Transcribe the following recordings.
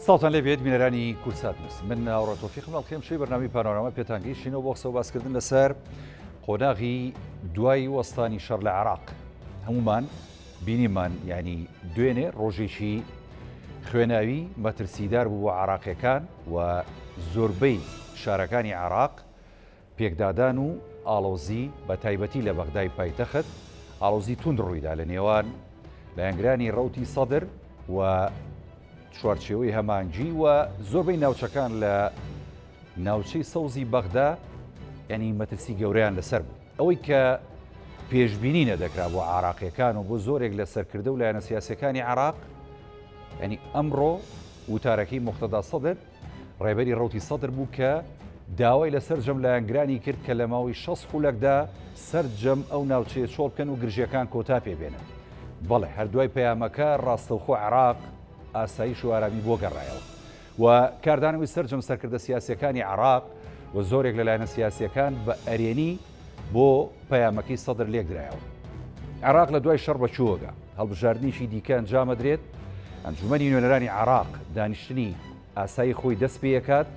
ساڵتان لێبێت بینەرانی کورسات نووس من ئاوڕە تۆفیقم ئەڵقێم شوی بەرنامی پانۆرامە پێتانگەیشتینەوە بۆ قسە و باسکردن لەسەر قۆناغی دوای وەستانی شەڕ لە عێراق. هەمومان بینیمان ینی دوێنێ ڕۆژێکی خوێناوی مەترسیدار بوو بۆ عێراقیەکان و زۆربەی شارەکانی عێراق پێکدادان و ئاڵۆزی بە تایبەتی لە بەغدای پایتەخت ئاڵۆزی توند ڕوویدا لە نێوان لایەنگرانی ڕەوتی سەدر و چوارچێوەی هەمانجی و زۆربەی ناوچەکان لە ناوچەی سەوزی بەغدا ینی مەترسی گەورەیان لەسەر بوو. ئەوەی کە پێشبینی نەدەکرا بۆ عێراقیەکان و بۆ زۆرێک لە سەرکردە و لایەنە سیاسیەکانی عێراق ینی ئەمڕۆ وتارەکەی موقتەدا سەدر ڕێبەری ڕەوتی سەدر بوو کە داوای لەسەر جەم لایەنگرانی کرد کە لە ماوەی 6 خولەکدا سەرجەم ئەو ناوچەیە چۆڵ بکەن و گرژیەکان کۆتا پێبێنن. بەڵێ هەردوای پەیامەکە ڕاستەوخۆ عێراق ئاسایش و ئارامی بۆ گەڕایەوە و کاردانەوەی سەرجەم سەرکردە سیاسیەکانی عێراق و زۆرێک لە لایەنە سیاسیەکان بە ئەرێنی بۆ پەیامەکەی سەدر لێک درایەوە. عێراق لە دوای شەڕ بەچووەگە هەڵبژاردنیشی دیکە ئەنجامە درێت. ئەنجومەنی نوێنەرانی عێراق دانیشتنی ئاسایی خۆی دەست پێ یەکات.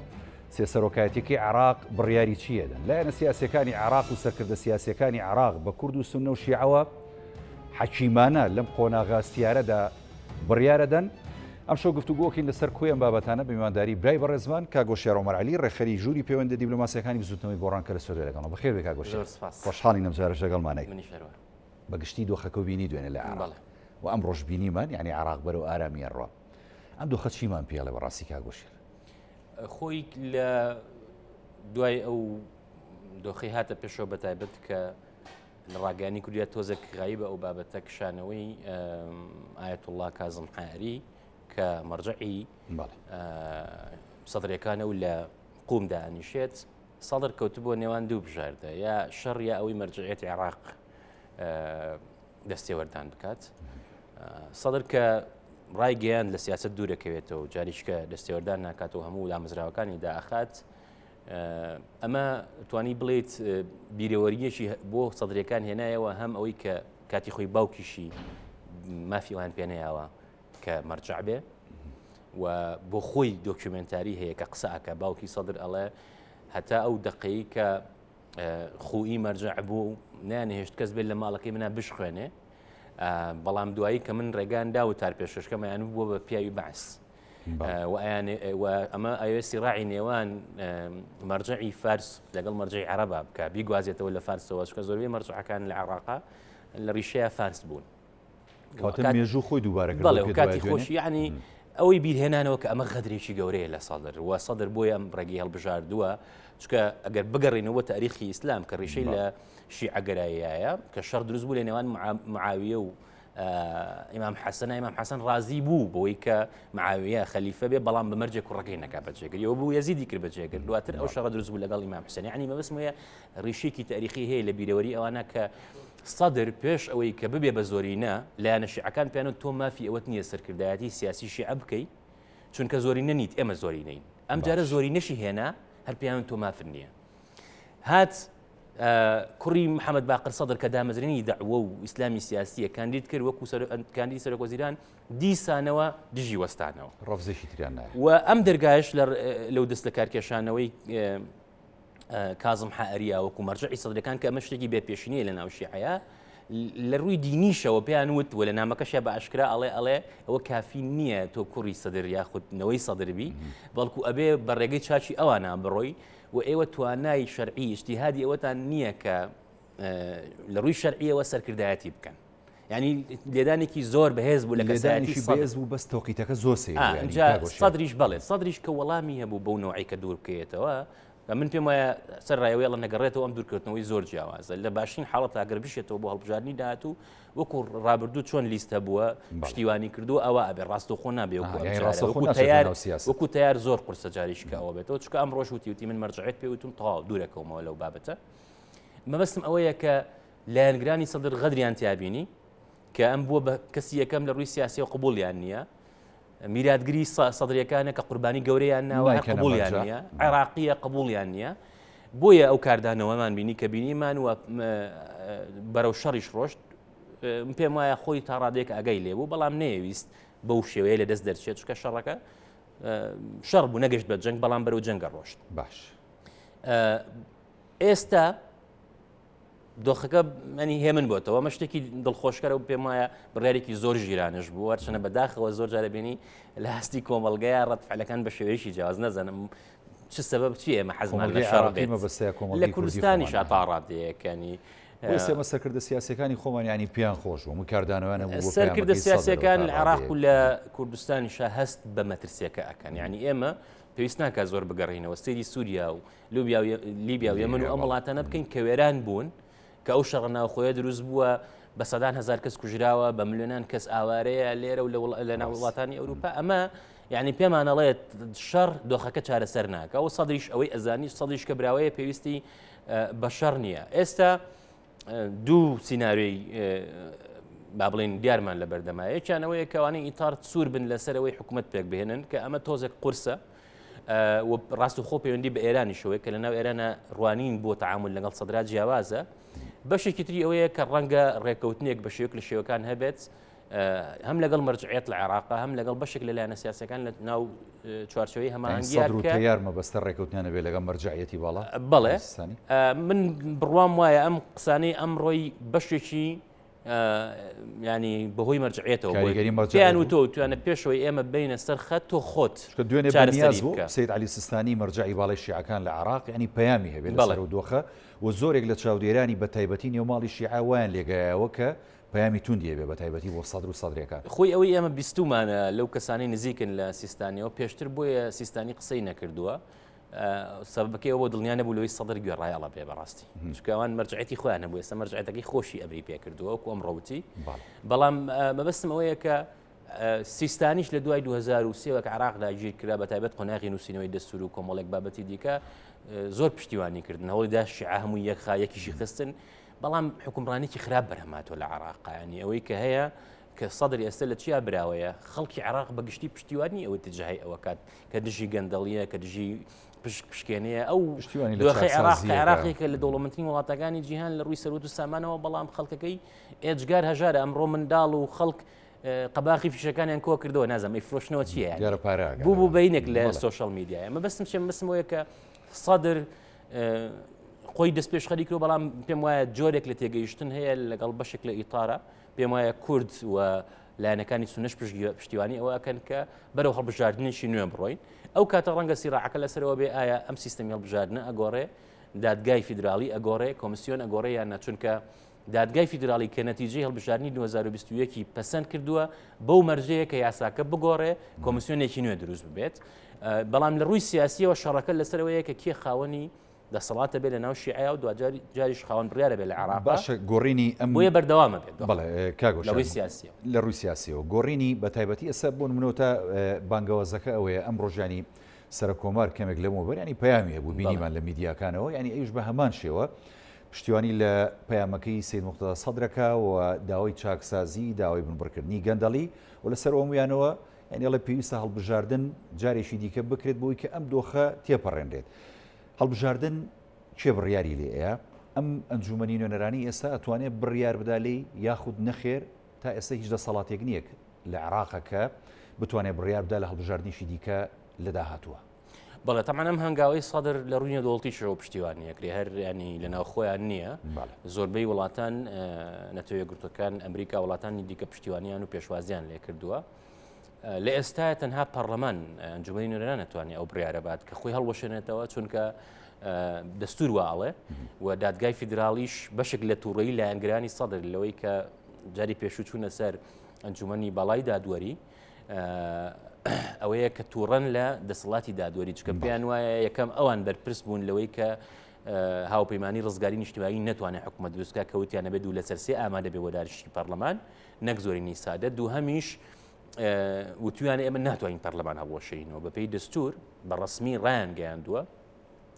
سێسەرۆکایەتیەکەی عێراق بڕیاری چیەدەن لایەنە سیاسیەکانی عێراق و سەرکردە سیاسیەکانی عێراق بە کورد و سوننە و شیعەوە حەکیمانە لەم قۆناغاستیارەدا بڕیارەدەن. ئەم شەو گفتوگۆکین لەسەر کوێ ئەم بابەتانە بە میوانداری برای بەڕێزمان کاگۆشیار عومەرعەلی ڕێخەری ژووری پەیوەندە دیبلۆماسیەکانی بزوتنەوەی گۆڕانکە لە سوێدە لەگەڵەوە. بەخێر بێ کاگۆشیار، خۆشحاڵین ئەم جارەش لەگەڵمانەی. بەگشتی دۆخەکە و بینی دوێنێ لە عێراق و ئەم ڕۆژ بینیمان یعنی عێراق بەرەو ئارامیان ڕوا. ئەم دۆخە چیمان پێڵێ بەڕاستی کاگۆشیار؟ خۆی لە دوای ئەو دۆخی هاتە پێشەوە بەتایبەت کە لە ڕاگەیانی کوردیا تۆزێک غایبە ئەو بابەتە کشانەوەی ئایەتوڵڵا کازم حایری کە مەرجعی سەدرەکانە و لە قوومدا ئەنیشێت سەدر کەوتبووە نێوان دوو بژاردە یا شەڕ یا ئەوەی مەرجعیەتی عێراق دەستێوەردان بکات. سەدر کە ڕای گەیان لە سیاست دوورەکەوێتەوە جاریشکە دەستێوەردان ناکاتەوە هەموو دامەزراوەکانی داخات. ئەمە توانی بڵێت بیرەوەریەکی بۆ سەدرەکان هێنایەوە هەم ئەوەی کە کاتی خۆی باوکیشی مافیوان پێنەیاوە کە مەرجع بێ و بۆ خۆی دۆکیومنتاری هەیە کە قسەکە باوکی سەدر ئەڵێ هەتا ئەو دقەی کە خوئی مەرجع بوو نانهێشت کەس بێت لە ماڵەکەی منە بشخوێنێ. بەڵام دوایی کە من ڕێگاندا و تار پێشەشکەمەیان بووە بە پیاوی بەعس و ئەمە ئایوێستی ڕاعی نێوان مەرجعی فارس لەگەڵ مەرجعی عەرەبە بکە بیگوازێتەوە لە فارسەوە چکە زۆربەی مەرجعەکان لە عێراقا لە ڕیشەیە فارس بوون. مێژوو خۆی دووبارە بەڵێ و کاتی خۆشی یعنی ئەوەی بیرهێنانەوە کە ئەمە غەدرێکی گەورەیە لە سەدر و سەدر بۆی ئەم ڕێگی هەڵبژاردووە چکە ئەگەر بگەڕێنەوە تاریخی ئیسلام کە ڕیشەی لە شیعەگەراییایە کە شەڕ دروست بوو لە نێوان معاویە و ئیمام حەسەن. ئیمام حەسەن ڕازی بوو بەوەی کە معاویە خەلیفە بێ بەڵام بە مەرجێک کوڕەکەی نەکا بەجێگریەوە بوو یەزیدی کرد بەجێگر دواتر ئەو شەڕە دروست بوو لەگەڵ ئیمام حوسێن. یعنی مەبەستم وەیە ڕیشێکی تاریخی هەیە لە بیرەوەری ئەوانە کە سەدر پێش ئەوەی کە ببێ بە زۆرینە لایەنە شیعەکان پێیانوت تۆ مافی ئەوەت نییە سەرکردایەتی سیاسی شیعە بکەی چونکە زۆرینە نیت ئێمە زۆرینەین. ئەم جارە زۆرینەشی هێنا هەر پێیانوت تۆ مافر نییە. هات کوڕی محەممەد باقر سەدر کە دامەزرێنی دەعوە و ئیسلامی سیاسیە کاندید کرد وەکو کاندیدی سەرۆکوەزیران دیسانەوە دژی وەستانەوە ڕەفزێکی تریان نایە و ئەم دەرگایش لەو دەست لە کارکێشانەوەی کازم حائریە وەکو مەرجعی سەدرەکان کە ئەمە شتێکی بێپێشینیە لە ناو شیعەیە لە ڕووی دینیشەوە پێیان وت و لە نامەکەشە بە ئاشکرا ئەڵێ ئەوە کافی نییە تۆ کوڕی سەدر یاخودنەوەی سەدربی بەڵکو ئەبێ بە ڕێگەی چاچی ئەوانە بڕۆی و ئێوە توانای شەرعی ئیجتیهادی ئەوەتان نییە کە لە ڕووی شەرعیەوە سەرکردایەتی بکەن. یعنی لێدانێکی زۆر بەهێز بوو لە کەسایەتی بەهێز بوو بەس تۆقیتەکە زۆر سەدریش بەڵێ سەدریش کە وەڵامی هەبوو بەو نوعی کە دوور بکەیتەوە من پێم وایە سەر ڕایەوەی ئەڵە نەگەڕێتەوە ئەم دوورکردنەوەی زۆر جیاوازە لە باشین حاڵەت ئەگەر بشێتەوە بۆ هەڵبژاردننی داهاتوو وەکو ڕابردوو چۆن لیستە بووە پشتیوانی کردو ئەوە ئەبێ ڕاستەوخۆ نابێ وەکو تیار زۆر قورسە جاریشکە ئەوە بێتەوە چکە ئەم ڕۆژ وتی من مەرجعیت پێوتم تەواو دوورەکەومەوە لەو بابەتە. مەبەستم ئەوەیە کە لایەنگرانی سەدر غەدریان تیابینی کە ئەم بووە بە کەسی یەکەم لە ڕووی سیاسی و قبوڵیان نییە. میراتگری سەدرەکانە کە قوربانی گەورەیان ناوە قبوڵیان نییە عێراقیە قبوڵیان نییە. بۆیە ئەو کاردانەوەمان بینی کە بینیمان و بەرەو شەڕیش ڕۆشت پێم وایە خۆی تا ڕادێک ئەگەی لێبوو بەڵام نەیەویست بەو شێوەیە لە دەست دەرچێت چکە شەڕەکە شەڕ بوو نەگەشت بە جەنگ بەڵام بەرەو جەنگە ڕۆشت. باش ئێستا دۆخەکە ئەنی هێمن بۆتەوە مە شتێکی دڵخۆشکەرە و پێم وایە بڕیارێکی زۆر ژیرانش بوو وەرچەنە بەداخەوە زۆر جارە بینی لە هەستی کۆمەڵگەیە ڕەتفعلەکان بە شێوەیەکی جیاواز نەزانم چ سەبەب چی ئێمە حەزمان لە شەڕ بێت لە کوردستانی شاتاڕاتەیەکانی ئێمە سەرکردە سیاسەکانی خۆمان ینی پیان خۆش بوو کاردانەوەیانە بوو سەرکردە سیاسەکان لە عێراق و لە کوردستانیشا هەست بە مەترسیەکە ئەکەن ینی ئێمە پێویست ناکات زۆر بگەڕینەوە سەیری سووریا و لیبیا و یەمن و ئەم وڵاتانە بکەین کە وێران بوون کە ئەو شەڕە ناوخۆیە دروست بووە بە سەدان هەزار کەس کوژراوە بە ملیۆنان کەس ئاوارەیە لێرە و لە ناو وڵاتانی ئەوروپا ئەمە یعنی پێمانەڵێت شەڕ دۆخەکە چارەسەر ناکە ئەو سەدریش ئەوەی ئەزانی سەدریش کە براوەیە پێویستی بە شەڕ نییە. ئێستا دوو سینناوی با بڵین دیارمان لە بەردەمایە یەکیانەوەی کەوانەی ئیتار سوور بن لەسەرەوەی حکوومەت پێک بهێنن کە ئەمە تۆزێک قورسە ڕاست و خۆ پەیوەندی بە ئێرانی شەوەیە کە لە ناو ئێرانە ڕوانین بۆ تەعامل لەگەڵ سەدرا جیاوازە بەشێکی تری ئەوەیە کە ڕەنگە ڕێکەوتنێک بە شێوەیەک لە شێوەکان هەبێت هەم لەگەڵ مەرجعیەت لە عێراقا هەم لەگەڵ بەشێک لەلایەنە سیاسەکان لە ناو چوارچەوەی هەماهەنگیارکە یارمە بەستە ڕێکەوتنیانە بێ لەگەڵ مەرجعیەتی باڵا بەڵێ من بڕوام وایە ئەم قسانەی ئەمڕۆی بەشێکی ینی بەهۆی مەرجعیەتەوە پیان و تۆ توانە پێشەوەی ئێمە بینە سەر خەت تۆ خۆت دوێنێ بەنیاز بوو سید علی سیستانی مەرجعی باڵی شیعەکان لە عێراق ینی پەیامی هەبێت لەسەر و دۆخە و زۆرێک لە چاودێرانی بە تایبەتی نێوماڵی شیعە وایان لێگایەوە کە پەیامی توندیە بێ بە تایبەتی بۆ سەدر و سەدرەکان خۆی ئەوەی ئێمە بیستومانە لەو کەسانی نزیکن لە سیستانیەوە پێشتر بۆیە سیستانی قسەی نەکردووە سەبەکەی ئەوە دڵنیانە بوو لەوەی سەدر گوێڕایەڵە پێ بەڕاستی چکەوان مەرجعەتی خۆیانە بوو ئێستا مەرجعەتەکەی خۆشی ئەمری پێکردووە وەکو ئەمڕۆوتی بەڵام مەبەستم ئەوەیە کە سیستانیش لە دوای 2023 کە عێراقدا گیر کرا بە تایبەت قۆناغی نووسینەوەی دەستور و کۆمەڵێک بابەتی دیکە زۆر پشتیوانی کردن هەوڵیدا شیعە هەمووی یەکیشی خستن بەڵام حکومڕانێکی خراپ بەرهەماتۆ لە عێراقا ینی ئەوەی کە هەیە کە سەدری ئێستا لە چیا براوەیە خەڵکی عێراق بەگشتی پشتیوانی ئەوە تجاهی ئەوە کات کە دژی گەندەڵیە کە دژی پشکێنەیە ئەو دۆخی عێراقی کە لە دەوڵەمەندترین وڵاتەکانی جیهان لە ڕووی سەرۆت و سامانەوە بەڵام خەڵکەکەی ئێجگار هەژارە ئەمڕۆ منداڵ و خەڵک قەباخی فیشەکانیان کۆ کردەوە نازانم ئەیفرۆشنەوە چییە بوو بینێک لە سۆشەڵ میدیایە مە بەستم چێ بەسمەوەیە کە سەدر خۆی دەست پێش خەری کرد بەڵام پێم وایە جۆرێک لە تێگەیشتن هەیە لەگەڵ بەشێک لە ئیتارە پێم وایە کورد و لایەنەکانی سونەش پشتیوانی ئەوە ئەکەن کە بەرەو هەڵبژاردنێکی نوێ بڕۆین ئەو کاتە ڕەنگە سیراعەکە لەسەرەوە بێ ئایا ئەم سیستەمی هەڵبژاردنە ئەگۆڕێ دادگای فیدرالی ئەگۆڕێ کۆمیسیۆن ئەگۆڕێ یان نەچونکە دادگای فیدرالی کە نەتیجەی هەڵبژاردننی 2021 پەسەند کردووە بەو مەرجەیە کە یاساکە بگۆڕێ کۆمیسیۆنێکی نوێ دروست ببێت بەڵام لە ڕووی سیاسیەوە شەڕەکە لەسەرەوەیە کە کێ خاوەنی دەسەڵاتە بێت لە ناو شیعە و جاریش خاوەن بڕیارە بێت لە عێراق باشە گۆڕینی ئەم بۆیە بەردەوامە بێت بەڵێ کاگۆش لە ڕووی سیاسیەوە گۆڕینی بە تایبەتی ئێستا بوون منەوە بانگەوازەکە ئەوەیە ئەم ڕۆژانی سەر کۆمار کەمێک لەمەوە بەرانی پەیامی هەبوو بینیمان لە میدیاکانەوە ینی ئەوش بە هەمان شێوە پشتیوانی لە پەیامەکەی سید موقتەدا سەدرەکە و داوای چاکسازی داوای بنبڕکردنی گەندەڵی و لەسەر ئەوەیانەوە ینی لە پێویستە هەڵبژاردن جارێکی دیکە بکرێت بۆی کە ئەم دۆخە تێپەڕێنرێت هەڵبژاردن چێ بڕیاری لێەیە ئەم ئەنجومەنی نوێنەرانی ئێستا ئەتوانێت بڕیار بدالێ یاخود نەخێر تا ئێستا هیچ دەسەڵاتێک نییە لە عێراقەکە بتوانێت بڕیار بدا لە هەڵبژاردنیشی دیکە لە داهاتووە بەڵێ تەمان ئەم هەنگاوی سەدر لە ڕووی دەوڵەتیشەوە پشتیوانیەکری هەر ینی لە ناو خۆیان نییە زۆربەی وڵاتان نەتەوەیە گرتوەکان ئەمریکا وڵاتانی دیکە پشتیوانیان و پێشوازیان لێ کردووە لە ئێستاە تەنها پەرلەمان ئەنجومەنی نوێنەران نەتوانێت ئەو بڕیارە بات کە خۆی هەڵوەشێنێتەوە چونکە دەستور واڵێ و دادگای فیدرالیش بەشێک لە تووڕەیی لایەنگرانی سەدر لەوەی کە جاری پێشوو چوونە سەر ئەنجومەنی بەڵای دادوەری ئەوەیە کە تووڕەن لە دەسەڵاتی دادوەری چکە پێیان وایە یەکەم ئەوان بەرپرس بوون لەوەی کە هاوپەیمانی ڕزگاری نیشتیمانی نەتوانێت حکوومەت دروستکە کەوتیانە بێت و لەسەر سێ ئامادە بێ بۆ داریشتی پەرلەمان نەک زۆرینی سادە دووهەمیش وتویانە ئێمە ناتوانین پەرلەمان هەڵوەشەینەوە بەپێی دەستور بە ڕسمی ڕایان گەیاندووە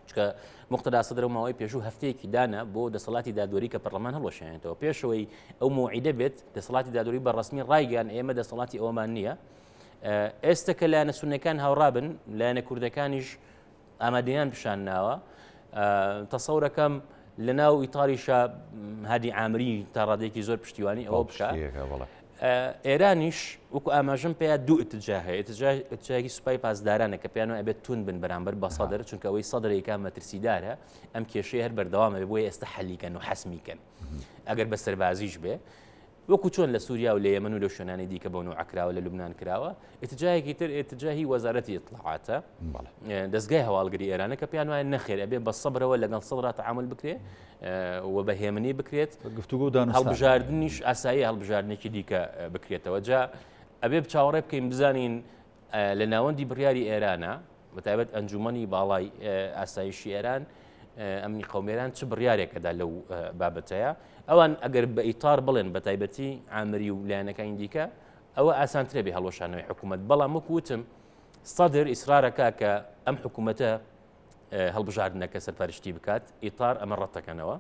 چکە موقتەدا سەدرە و ماوەی پێشوو هەفتەیەکی دانا بۆ دەسەڵاتی دادوەری کە پەرلەمان هەڵوەشێنێتەوە پێشەوەی ئەو موعیدە بێت دەسەڵاتی دادوەری بە ڕسمی ڕایگەیان ئێمە دەسەڵاتی ئەوەمان نییە ئێستا کە لایەنە سوننیەکان هاوڕابن لایەنە کوردەکانیش ئامادەیان پیشان ناوە تەسەورەکەم لە ناو ئیتاریشە هادی عامری تا ڕادێکی زۆر پشتیوانی ئەوە بکە ئێرانیش وەکو ئاماژەم پێیا دوو ئتجاهی سوپای پاسدارانە کە پێیانەوە ئەبێت تون بن بەرامبەر بە سەدر چونکە ئەوەی سەدرێکا مەترسیدارە ئەم کێشەی هەر بەردەوامە بۆی ئێستا حەلیکەن و حەسمیکەن ئەگەر بە سەربازیش بێ وەکو چۆن لە سووریا و لە یەمەن و لە شوێنانی دیکە بۆ نوع عکراوە لە لوبنان کراوە ئتجاهێکی تر ئتجاهی وەزارەتی ئیطلاعاتە دەستگای هەواڵگری ئێرانە کە پێیان وایە نەخێر ئەبێ بە سەبرەوە لەگەڵ سەدرا تەعامل بکرێ و بە هێمنی بکرێت هەڵبژاردننیش ئاسایی هەڵبژاردنێکی دیکە بکرێتەوە جا ئەبێ چاوەڕێ بکەین بزانین لە ناوەندی بڕیاری ئێرانە بەتایبەت ئەنجومەنی باڵای ئاسایشی ئێران ئەمنی قەومێران چ بڕیارێکەدا لەو بابەتەیە ئەوان ئەگەر بە ئیتار بڵێن بە تایبەتی ئامری و لایەنەکانی دیکە ئەوە ئاسانترێ بێ هەڵۆشانەوەی حکوومەت بەڵام وەکوتم سەدر ئیسرارەکە کە ئەم حکوومەتە هەڵبژاردنەکە سەرپەرشتی بکات ئیتار ئەمە ڕەتەکەنەوە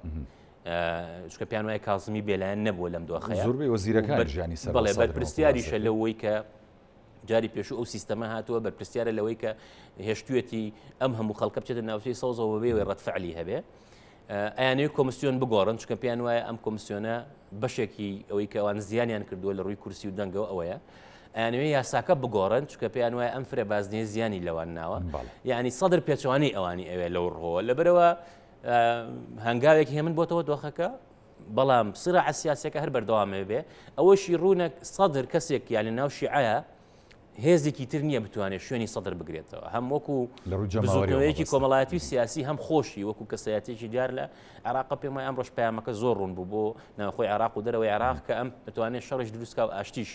چکە پیان وایە کازمی بێلایەن نەبووە لەم دۆخەیە زۆربەی وەزیرەکان ژیانی سەر بەڵێ بەرپرسیاریشە لەوەی کە جاری پێشوو ئەو سیستەمە هاتووە بەرپرسیارە لەوەی کە هێشتوێتی ئەم هەموو خەڵکە بچێتە ناوچەی سەوزەوە بێ ڕەتفعلی هەبێ ئەیانەیە کۆمسیۆن بگۆڕن چکە پێیان وایە ئەم کۆمسیۆنە بەشێکی ئەوەی کە ئەوان زیانیان کردووە لە ڕووی کورسی و دەنگەوە ئەوەیە ئەیانەوەی یاساکە بگۆڕن چکە پێیان وایە ئەم فرە بازنێ زیانی لەوان ناوە یعنی سەدر پێچوانی ئەوانی ئەوێ لەو ڕۆوە لەبەرەوە هەنگاوێکی هێمن بۆتەوە دۆخەکە بەڵام سرە سیاسەکە هەر بەردەوامێ بێ ئەوەشی ڕوونە سەدر کەسێک یان لە ناو شیعەیە هێزێکی تر نییە بتوانێت شوێنی سەدر بگرێتەوە هەم وەکو بزۆکەوەیەکی کۆمەڵایەتی سیاسی هەم خۆشی وەکو کەسایەتێکی دیار لە عێراق پێم وایە ئەم ڕۆژ پەیامەکە زۆر ڕوون بوو بۆ ناوخۆی عێراق و دەرەوەی عێراق کە ئەم بتوانێت شەڕش دروستکە و ئاشتیش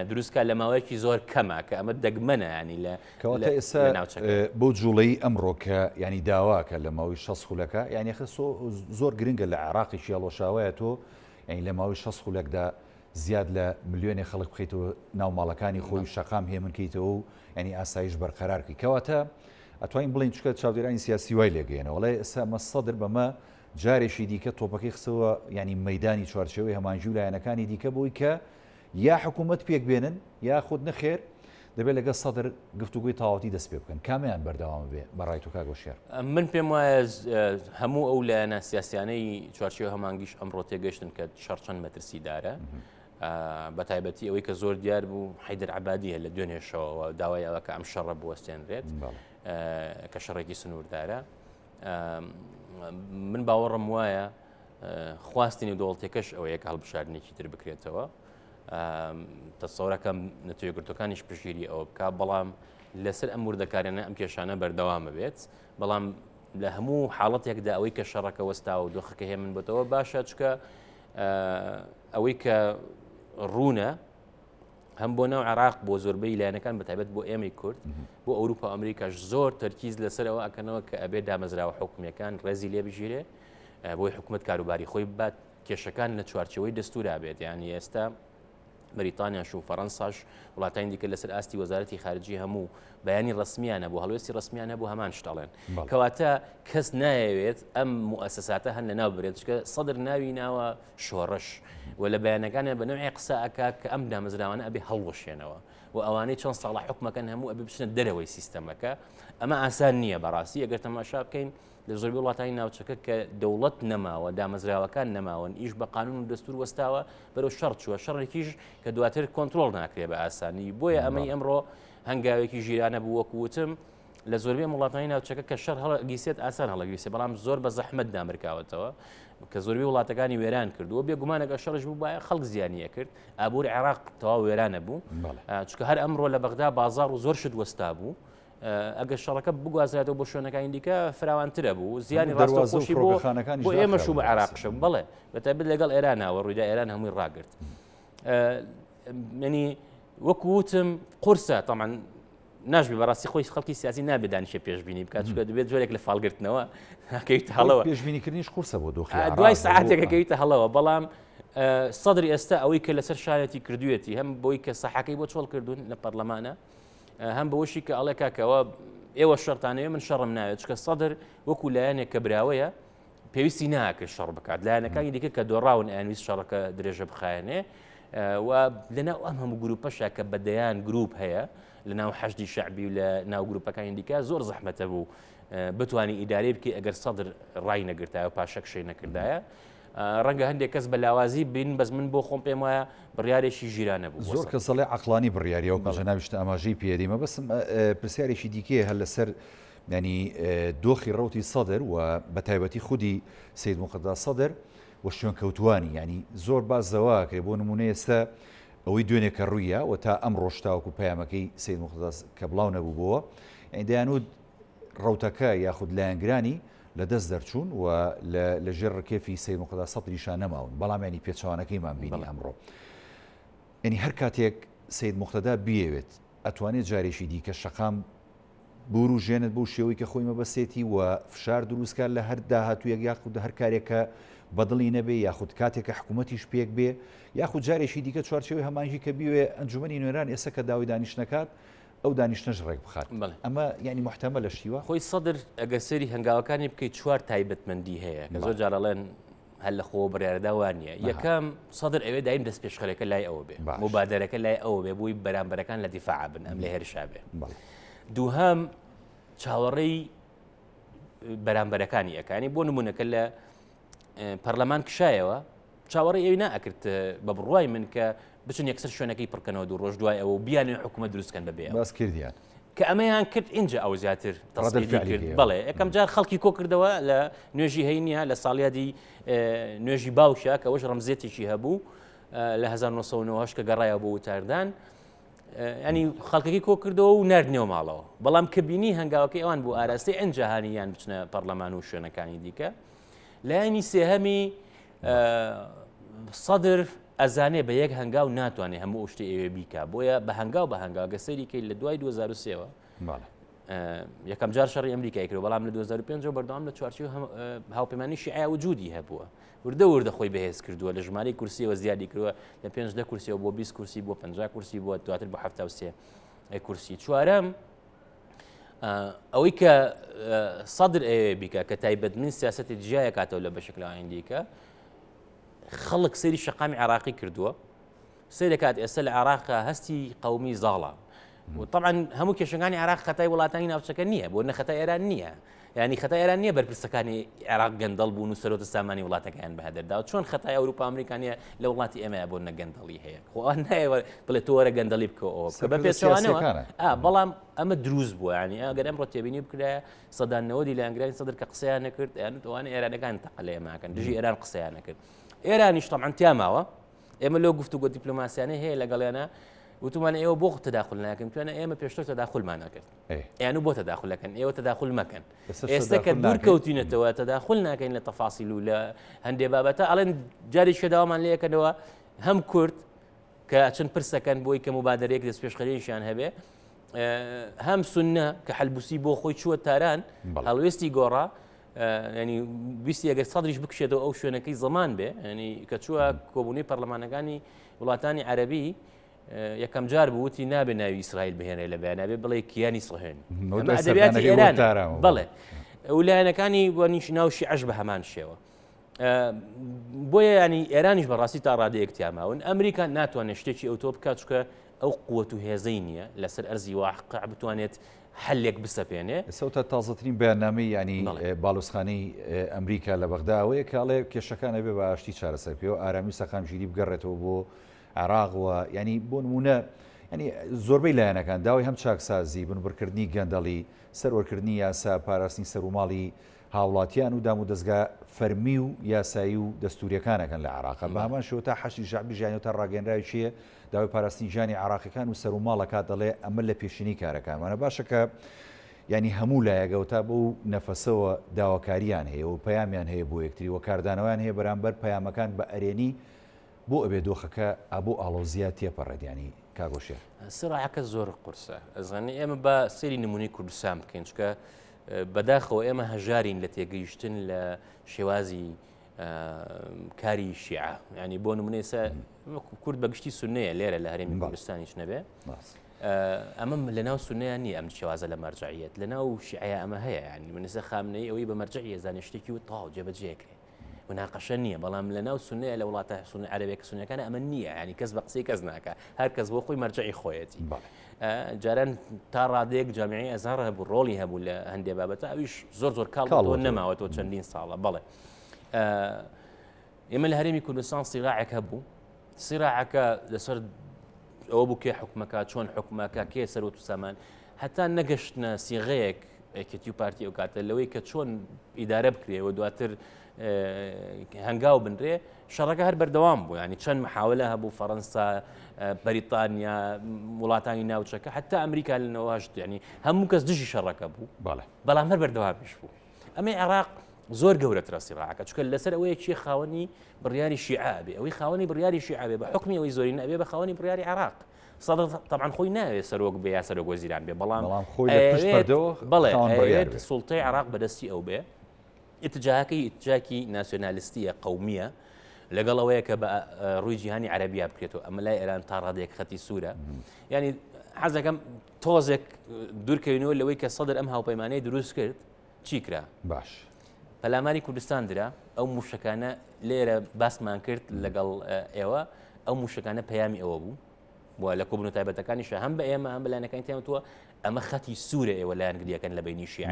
دروستکە لە ماوەیەکی زۆر کەمە کە ئەمە دەگمەنە ینی لە کەواتە ئێستا بۆ جوڵەی ئەمڕۆکە ینی داواکە لە ماوەی 6 خولەکە یعنی زۆر گرنگە لە عێراقیشی هەڵۆشاوایە تۆ ینی لە ماوەی 6 خولەکدا زیاد لە ملیۆنی خەڵک بخیتەوە ناو ماڵەکانی خۆی شەقام هێمنکەیتەوە و ینی ئاسایش بەرقەرارکەی کەواتە ئەتوانین بڵین چکە چاودێرانی سیاسی وای لێگەێنە وڵێ ئێستا ئەمە سەدر بەمە جارێکی دیکە تۆپەکەی خسەوە ینی مەدانی چوارچێوەی هەمانجی و لایەنەکانی دیکە بۆی کە یا حکوومەت پێک بێنن یا خود نەخێر دەبێت لەگە سەدر گفتوگوی تاواتی دەست پێ بکەن کامیان بەردەوام بێ بەڕای تو کاگۆشیار من پێم وایە هەموو ئەو لایەنە سیاسیانەی چوارچێوە هەمانگیش ئەمڕۆ تێگەشتن کە شەڕچەند مەترسیدارە بە تایبەتی ئەوەی کە زۆر دیار بوو حیدر عەبادیە لە دوێنێشەوە داوای ئەوە کە ئەم شەڕە بوەستێنرێت کە شەڕێکی سنووردارە من باوەڕم وایە خواستنی دەوڵەتێکەش ئەوەیە کە هەڵبژاردنێکی تر بکرێتەوە تەسەوڕەکەم نەتوێگرتوەکانیش پشگیری ئەوە بکە بەڵام لەسەر ئەم وردەکارانە ئەم کێشانە بەردەوامە بێت بەڵام لە هەموو حاڵەتێکدا ئەوەی کە شەڕەکە وەستا و دۆخەکە هێمن بێتەوە باشە چکە ئەوەی کە ڕوونە هەم بۆ ناو عێراق بۆ زۆربەی لایەنەکان بەتایبەت بۆ ئێمەی کورد بۆ ئەوروپا ئەمریکاش زۆر تەرکیز لەسەرەوە ئەکەنەوە کە ئەبێ دامەزراوە حکومیەکان ڕێزی لێ بژیرێ بۆی حکوومەت کاروباری خۆی بات کێشەکان لە چوارچەوەی دەستورا بێت یعنی ئێستا بەریتانیاش و فەڕەنساش وڵاتانی دیکە لەسەر ئاستی وەزارەتی خارجی هەموو بەیانی ڕسمیانە بۆ هەڵوێستی ڕسمیانە بۆ هەمان شتەڵێن کەواتە کەس نایەوێت ئەم موئەسەساتە هەن لە ناو برێت چکە سەدر ناوی ناوە شۆڕش و لە بەیانەکانە بە نوعی قسە ئەکا کە ئەم دامەزراوانە ئەبێ هەڵوەشێنەوە و ئەوانەی چەند ساڵە حکومەکەن هەموو ئەبێ بچنە دەرەوەی سیستەمەکە ئەمە ئاسان نییە بەڕاستی ئەگەر تەماشا بکەین لە زۆربەی وڵاتانی ناوچەکە کە دەوڵەت نەماوە دامەزراوەکان نەماون ئیش بە قانون و دەستور وەستاوە بەرەو شەڕ چووە شەڕێکیش کە دواتر کۆنتترۆل ناکرێ بە ئاسانی بۆیە ئەمەی ئەمڕۆ هەنگاوێکی ژیرانە بوو وەکوتم لە زۆربەی وڵاتانی ناوچەکە کە شەڕ هەڵگیسێت ئاسان هەڵەگیسێ بەڵام زۆر بە زەحمەت دامرکاوەتەوە کە زۆربەی وڵاتەکانی وێران کردووە بێگومانەگە شەڕش بوو باە خەڵک زیانیە کرد ئابووری عێراق تەواو وێرانە بوو چکە هەر ئەمڕۆ لە بەغدا بازاڕ و زۆر شت وەستا بوو ئەگەر شەڕەکە بگوازرێتەوە بۆ شوێنەکانی دیکە فراوانترە بوو زیانی ڕاستەخۆشی بۆ ئێمەش و بە عێراقشە بڵێ بەتایبەت لەگەڵ ئێرانەوە ڕوویدا ئێران هەمووی ڕاگرت ینی وەکوتم قورسە تەمان ناژبی بەڕاستی خۆی خەڵکی سیاسی نابێت دانیشە پێشبینی بکات چکە دەبێت جۆرێک لە فالگرتنەوە کەیتە هەڵەوە پێشبینیکردنیش قورسە بۆ دۆخی دوای ساعاتێکە کەیتە هەڵەوە بەڵام سەدری ئێستا ئەوەی کە لەسەر شارەتی کردوێتی هەم بۆی کە سەحەکەی بۆ چۆڵ کردوون لە پەرلەمانە هەم بەوەشی کە ئەڵێ کاکەوە ئێوە شەرتانەوە من شەڕم ناوێت چکە سەدر وەکو لایەنێک کە براوەیە پێویستی ناکرد شەڕ بکات لایەنەکانی دیکە کە دۆڕاون ئەیانویست شەڕەکە درێژە بخایەنێ و لەناو ئەم هەموو گروپەشە کە بەدەیان گروپ هەیە لە ناو حەشدی شەعبی و لە ناو گروپەکانی دیکە زۆر زەحمەتە بوو بتوانانی ئیدارێ بکە ئەگەر سەدر ڕای نەگرتایە و پاشەکشەی نەکردایە ڕەنگە هەندێک کەس بە لاوازی بین بەس من بۆ خۆم پێم وایە بڕیارێکی ژیرانە بوو زۆر کە سەڵێ عقلانی بڕیاریەوە کەژە ناویشتە ئاماژەی پێدیمە بەسم پرسیارێکی دیکەیە هەر لەسەر ینی دۆخی ڕوتی سەدر و بە تایبەتی خودی سید مقددا سەدر و شوێن کەوتوانی ینی زۆر بازەوە کە بۆ نمونە ئێستا ئەوەی دوێنێ کە ڕوویە و تا ئەم ڕۆشتاوەکو پەیامەکەی سید مقددا کە بڵاو نەبوو بووە یعنی دەیانوت ڕوتەکە یاخود لایەنگرانی لە دەست دەرچوون و لە ژێر ڕکێفی سید مقددا سەدریشان نەماون بەڵام ینی پێچەوانەکەیمان بینی ئەمڕۆ ینی هەر کاتێک سید مقددا بیەوێت ئەتوانێت جارێکی دیکە شەقام بور و ژێنت بۆ شێوەی کە خۆی مەبەستێتی و فشار دروستکار لە هەر داهاتوویەک یاخود هەر کارێکە بەدڵی نەبێ یاخود کاتێکە حکوومەتیش پێک بێ یاخود جارێکی دیکە چوارچێوەی هەمانجی کە بیوێ ئەنجومەنی نوێران ئێستا کە داوای دانیشتنەکات ئەو دانیشتنەش ڕێک بخات ئەمە ینی محتەمە لە شیوە خۆی سەدر ئەگە سەری هەنگاوەکانی بکەیت چوار تایبەتمەندی هەیە کە زۆر جارەڵێن هەر لە خۆ بڕیاردە وانە یەکەم سەدر ئەوێ دایم دەست پێشخەرەکە لای ئەوە بێ مبادرەکە لای ئەوە بێ بووی بەرامبەرەکان لە دیفاع بن ئەم لە هێرشا بێ دووهەم چاوەڕێی بەرامبەرەکانی ئەەکانی بۆ نمونونەکە لە پەرلەمان کشایەوە چاوەڕێ ئەوی ناکرد بە بڕوای من کە بچن یەکسەر شوێنەکەی پڕکەنەوە دوو ڕۆژ دوای ئەوە بیانێ حکوومەت دروستکەن بەبێ باس کردیان کە ئەمەیان کرد اینجا ئەو زیاتر تەسەڵی کرد بەڵێ یەکەم جار خەڵکی کۆ کردەوە لە نوێژی هەینیە لە ساڵیادی نوێژی باوشە کە ئەوش ڕەمزێتێکی هەبوو لە 1990 کە گەڕایە بۆ وتاردان ینی خەڵکەکەی کۆ کردەوە و نردنەوە ماڵەوە بەڵام کە بینی هەنگاوەکەی ئەوان بۆ ئاراستی ئەنجاهانیان بچنە پەرلەمان و شوێنەکانی دیکە لایەنی سێهەمی سەدر ئەزانێ بە یەک هەنگاو ناتوانێت هەموو شتی ئێوێ بیکە بۆیە بە هەنگاو بە هەنگاوگە سەریکەی لە دوای 2023ەوە یەکەم جار شەڕی ئەمریکای کرد بەڵام لە 2005 بەردەوام لە چوارچێ هاوپەیمانی شیعە وجودی هەبووە وردە خۆی بەهێز کردووە لە ژمارەی کورسیەوە زیادی کردووە لە 5 کورسیەوە بۆ 20 کورسی بۆ 50 کورسی بووە دواتر بۆ 73 کورسی چوارەم ئەوەی کە سەدر ئەوێ بیکە کە تایبەتمەندی سیاسەتی جیایە کاتەوە لە بەشکلاوانی دیکە خەڵک سەیری شەقامی عێراقی کردووە سەیرە کات ئێستا لە عێراقا هەستی قەومی زاڵە وطبعا هەموو کێشەکانی عێراق خەتای وڵاتانی ناوچەکە نییە بۆ نەخەتای ئێران نییە ینی خەتای ئێران نییە بەرپرسەکانی عێراق گەندەڵ بوون و سەرۆتە سامانی وڵاتەکەیان بەهدەردا چۆن خەتای ئەوروپا ئەمریکانیە لە وڵاتی ئێمەیە بۆ نەگەندەڵی هەیە خۆ نایە بڵێ تۆ وەرە گەندەڵی بکەوە بە پێچەوانەوە بەڵام ئەمە دروست بووە ینی ئەگەر ئەمڕۆ تێبینی بکرایە سەدانەوەی لە ئەنگرانی سەدر کە قسەیان نەکرد یان توانێت ئێرانەکان تەقلە ئێماکەن دژی ئێران قسەیان نەکرد ئێرانیش طبعا تیاماوە ئێمە لەو گفتوگۆ دیپلۆماسیانە هەیە لەگەڵیانە وتمانە ئێوە بۆ تەداخل ناکەن توانە ئێمە پێشتر تەداخلمان نەکرد یان بۆ تەداخلەکەن ئێوە تەداخل مەکەن ئێستا کە دوور کەوتینەتەوە تەداخل ناکەین لە تەفاسیل و لە هەندێک بابەتە ئەڵێن جارێکی داوامان لە یەکەنەوە هەم کورد کە چەند پرسەکەن بۆی کە مبادرەیەک دەست پێشخەرێکیان هەبێ هەم سونە کە حەلبوسی بۆ خۆی چووە تاران هەڵوێستی گۆڕا ینی ویستی ئەگەر سەدریش بکشێتەوە ئەو شوێنەکەی زەمان بێ ینی کە چووە کۆبوونەی پەرلەمانەکانی وڵاتانی عەرەبی یەکەم جار بووتی نابێ ناوی ئیسرائیل بهێنێ لە بەیانابێ بڵێ کیانی سەهێن ئەدەبیاتی ئێران بڵێ ویلایەنەکانی وەنیش ناو شیعەش بە هەمان شێوە بۆیە ینی ئێرانیش بەڕاستی تا ڕادەیەک تیاماون ئەمریکا ناتوانێت شتێکی ئەوتۆ بکات چکە ئەو قووەت و هێزەی نییە لەسەر ئەرزی واقع بتوانێت حلێک بسەپێنێ سەوتە تازەترین بەیاننامەی ینی باڵۆزخانەی ئەمریکا لە بەغداوەیە کاڵێ کێشەکانە بێ بە ئاشتی چارەسەر پێوە ئارامی سەقامگیری بگەڕێتەوە بۆ عێراقەوە ینی بۆ نمونە ینی زۆربەی لایەنەکان داوای هەم چاکسازی بنبڕکردنی گەندەڵی سەروەرکردنی یاسا پاراستنی سەرروماڵی هاوڵاتیان و دام و دەستگا فەرمی و یاسایی و دەستوریەکانەکەن لە عێراقا بە هەمان شێوە تا حەشی ژعبی ژیانی تا ڕاگەنراوی چیە داوای پاراستنی ژیانی عێراقیەکان و سەرروماڵەکە دەڵێ ئەمە لە پێشینی کارەکانمانە باشە کە ینی هەموو لایەگەوە تا بۆ نەفەسەوە داواکاریان هەیە و پەیامیان هەیە بۆ یەکتری و کاردانەوەیان هەیە بەرامبەر پەیامەکان بە ئەرێنی بۆ ئەبێ دۆخەکە ئابوو ئاڵۆزیات تێپەڕێدیانی کاگۆشێ سڕاعەکە زۆر قورسە ئەزانێ ئێمە بە سەیری نمونەی کوردستان بکەین چکە بەداخەوە ئێمە هەژارین لە تێگەیشتن لە شێوازی کاری شیعە ینی بۆ نمونەیسە کورد بەگشتی سونەیە لێرە لە هەرێمی کوردستانیش نەبێ ئەمە لە ناو سونەیان نیە ئەم شێوازە لە مەرجعیەت لە ناو شیعەیە ئەمە هەیە ینی منسە خامنەی ئەوەی بە مەرجعیە زانشتێکی و تاو جێبەجێکرێ مناقەشە نییە بەڵام لە ناو سونەیە لە وڵاتە سونە عەرەبێک سونەکان ئەمە نییە ینی کەس بە قسەی کەس ناکە هەر کەس بۆ خۆی مەرجعی خۆیەتی جاران تا ڕادەیەک جامیعی ئەزهار هەبوو ڕۆڵی هەبوو لە هەندێک بابەتە ئەویش زۆر کاڵ نەماوەتەوە چەندین ساڵە بەڵێ ئێمە لە هەرێمی کوردستان سیراعێک هەبوو سیراعەکە لەسەر ئەوە بوو کێ حکومەکە چۆن حکومەکە کێ سەرۆت و سامان هەتا نەگەشتنە سیغەیەک ئەکێتی و پارتی ئەو کاتە لەوەی کە چۆن ئیدارە بکرێەوە دواتر هەنگاو بنرێ شەڕەکە هەر بەردەوام بوو ینی چەند محاولە هەبوو فەڕەنسا بەریتانیا وڵاتانی ناوچەکە حتا ئەمریکا لەنەوەشت ینی هەموو کەس دژی شەڕەکە بوو بەڵام هەر بەردەوامیش بوو ئەمە عێراق زۆر گەورەترە سیراعەکە چونکە لەسەر ئەوەیەکی خاوەنی بڕیاری شیعە بێ ئەوەی خاوەنی بڕیاری شیعە بێ بە حکمی ئەوەی زۆری نەبێ بە خاوەنی بڕیاری عێراق سەدەر طبعاً خۆی ناوێت سەرۆک بێ یا سەرۆک وەزیران بێ بەڵام بەڵێ سوڵتەی عێراق بەدەستی ئەو بێ ئیتجاکی ناسیۆنالیستیە قەومیە لەگەڵ ئەوەیە کە بە ڕووی جیهانی عەرەبیا بکرێتەوە ئەمە لای ئێران تا ڕادێک خەتی سوورە ینی حەزەکەم تۆزێک دوورکەوینەوە لەوەی کە سەدر ئەم هاوپەیمانەی دروست کرد چی کرا باش پەلاماری کوردستان درا ئەو موشەکانە لێرە باسمان کرد لەگەڵ ئێوە ئەو موشەکانە پەیامی ئەوە بوو بۆ لە کۆبوون و تایبەتەکانیشە هەم بە ئێمە هەم بەلایەنەکانی تیانەوە ئەمە خەتی سوورە ئێوە لایەن گریەکەن لە بینی شیعە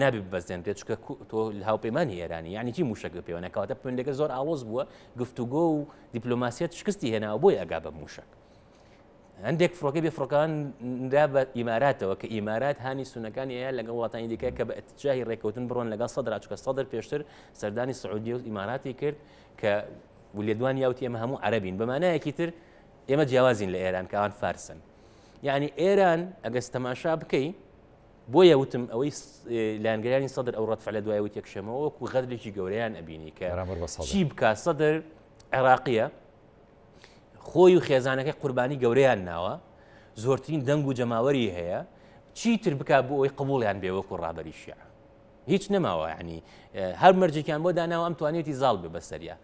نابێت بەزێنرێت چکە تۆ هاوپەیمانی ئێرانی یعنی چی موشک پێوەنە کەواتە پوێندەکە زۆر ئاڵۆز بووە گفتوگۆ و دیپلۆماسیەت شکستی هێناوە بۆی ئەگا بە موشک هەندێک فڕۆکەی بێفڕۆکان دا بە ئیماراتەوە کە ئیمارات هانی سونەکانی ئەیە لەگەڵ وڵاتانی دیکە کە بە ئەتجاهی ڕێکەوتن بڕۆن لەگەڵ سەدرا چکە سەدر پێشتر سەردانی سعودی و ئیماراتی کرد کە ولێدوان یاوتی ئێمە هەموو عەرەبین بەمانایەکی تر ئێمە جیاوازین لە ئێران کەوان فارسن یعنی ئێران ئەگەس تەماشا بکەی بۆیە وتم ئەوەی لایەنگەرانی سەدر ئەو ڕەتفع لە دوای وت یەکشەمەوە وەکو غەدرێکی گەورەیان ئەبینی کە چی بکە سەدر عێراقیە خۆی و خێزانەکەی قوربانی گەورەیان ناوە زۆرترین دەنگ و جەماوەری هەیە چیتر بکە بۆ ئەوی قبوڵیان بێ وەکو ڕابەری شیعە هیچ نەماوە ینی هەر مەرجێکیان بۆ داناوە ئەم توانێتی زاڵ بێ بەسەریا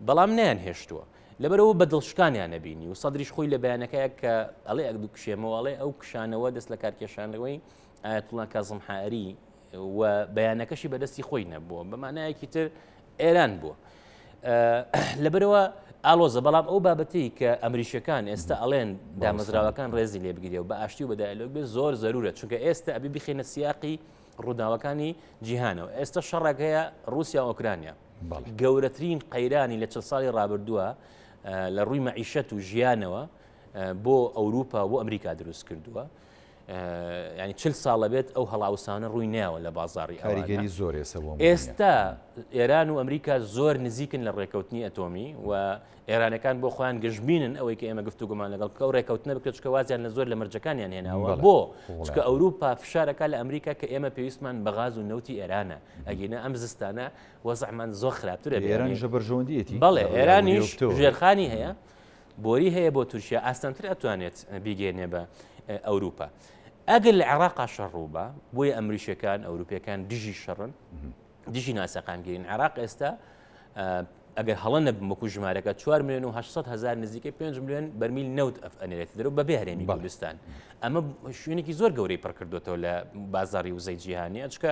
بەڵام نیان هێشتووە لەبەرەوە بە دڵشکانیان نەبینی و سەدریش خۆی لە بەیانەکەیە کە ئەڵێ ئەگدو کشێمەوەڵێ ئەو کشانەوە دەست لە کارکێشانەوەی ئایەتوڵا کاظم حائری و بەیانەکەشی بەدەستی خۆی نەبووە بەمانایەکی تر ئێران بووە لەبەرەوە ئالۆزە بەڵام ئەو بابەتی کە ئەمریشەکان ئێستا ئەڵێن دامەزراوەکان ڕێزی لێ بگیرێ و بە ئاشتی و بەدایلۆک بێ زۆر زەرورە چونکە ئێستا ئەبی بخێنە سیاقی ڕووداوەکانی جیهانەوە ئێستا شەڕێک هەیە رووسیا و ئۆکرانیا گەورەترین قەیرانی لە 40 ساڵی ڕابردووە لە ڕووی مەعیشەت و ژیانەوە بۆ ئەوروپا بۆ ئەمریکا دروست کردووە ینی 40 ساڵە بێت ئەو هەڵاوسانە ڕووی ناوە لە بازاڕی کاریگەری زۆر ئێستا ئێران و ئەمریکا زۆر نزیکن لە ڕێکەوتنی ئەتۆمی و ئێرانەکان بۆ خۆیان گەشتبینن ئەوەی کە ئێمە گفتوگومان لەگەڵ کە ڕێکەوتنە بکرێت چکە وازیان لە زۆر لە مەرجەکانیان هێناوە بۆ چکە ئەوروپا فشارەکە لە ئەمریکا کە ئێمە پێویستمان بە غاز و نەوتی ئێرانە ئەگەینە ئەم زستانە وەزعمان زۆر خراپترە ئێرانیش بەرژەوەندیەتی بەڵێ ئێرانیش ژێرخانی هەیە بۆری هەیە بۆ تورکیا ئاستانتر ئەتوانێت بیگەێنێ بە ئەوروپا ئەگەر لە عێراقا شەڕووبە بۆیە ئەمریشەکان ئەوروپیەکان دژی شەڕن دژی ناسەقامگیرین عێراق ئێستا ئەگەر هەڵە نەبم وەکو ژمارەکە 4 ملیۆن و 800 هزار نزیکەی 5 ملیۆن بەرمیل نەوت ئەنێرێت دەرەوە بەبێ هەرێمی کوردستان ئەمە شوێنێکی زۆر گەورەی پڕکردوێتەوە لە بازاڕی وزەی جیهانی ئەچکە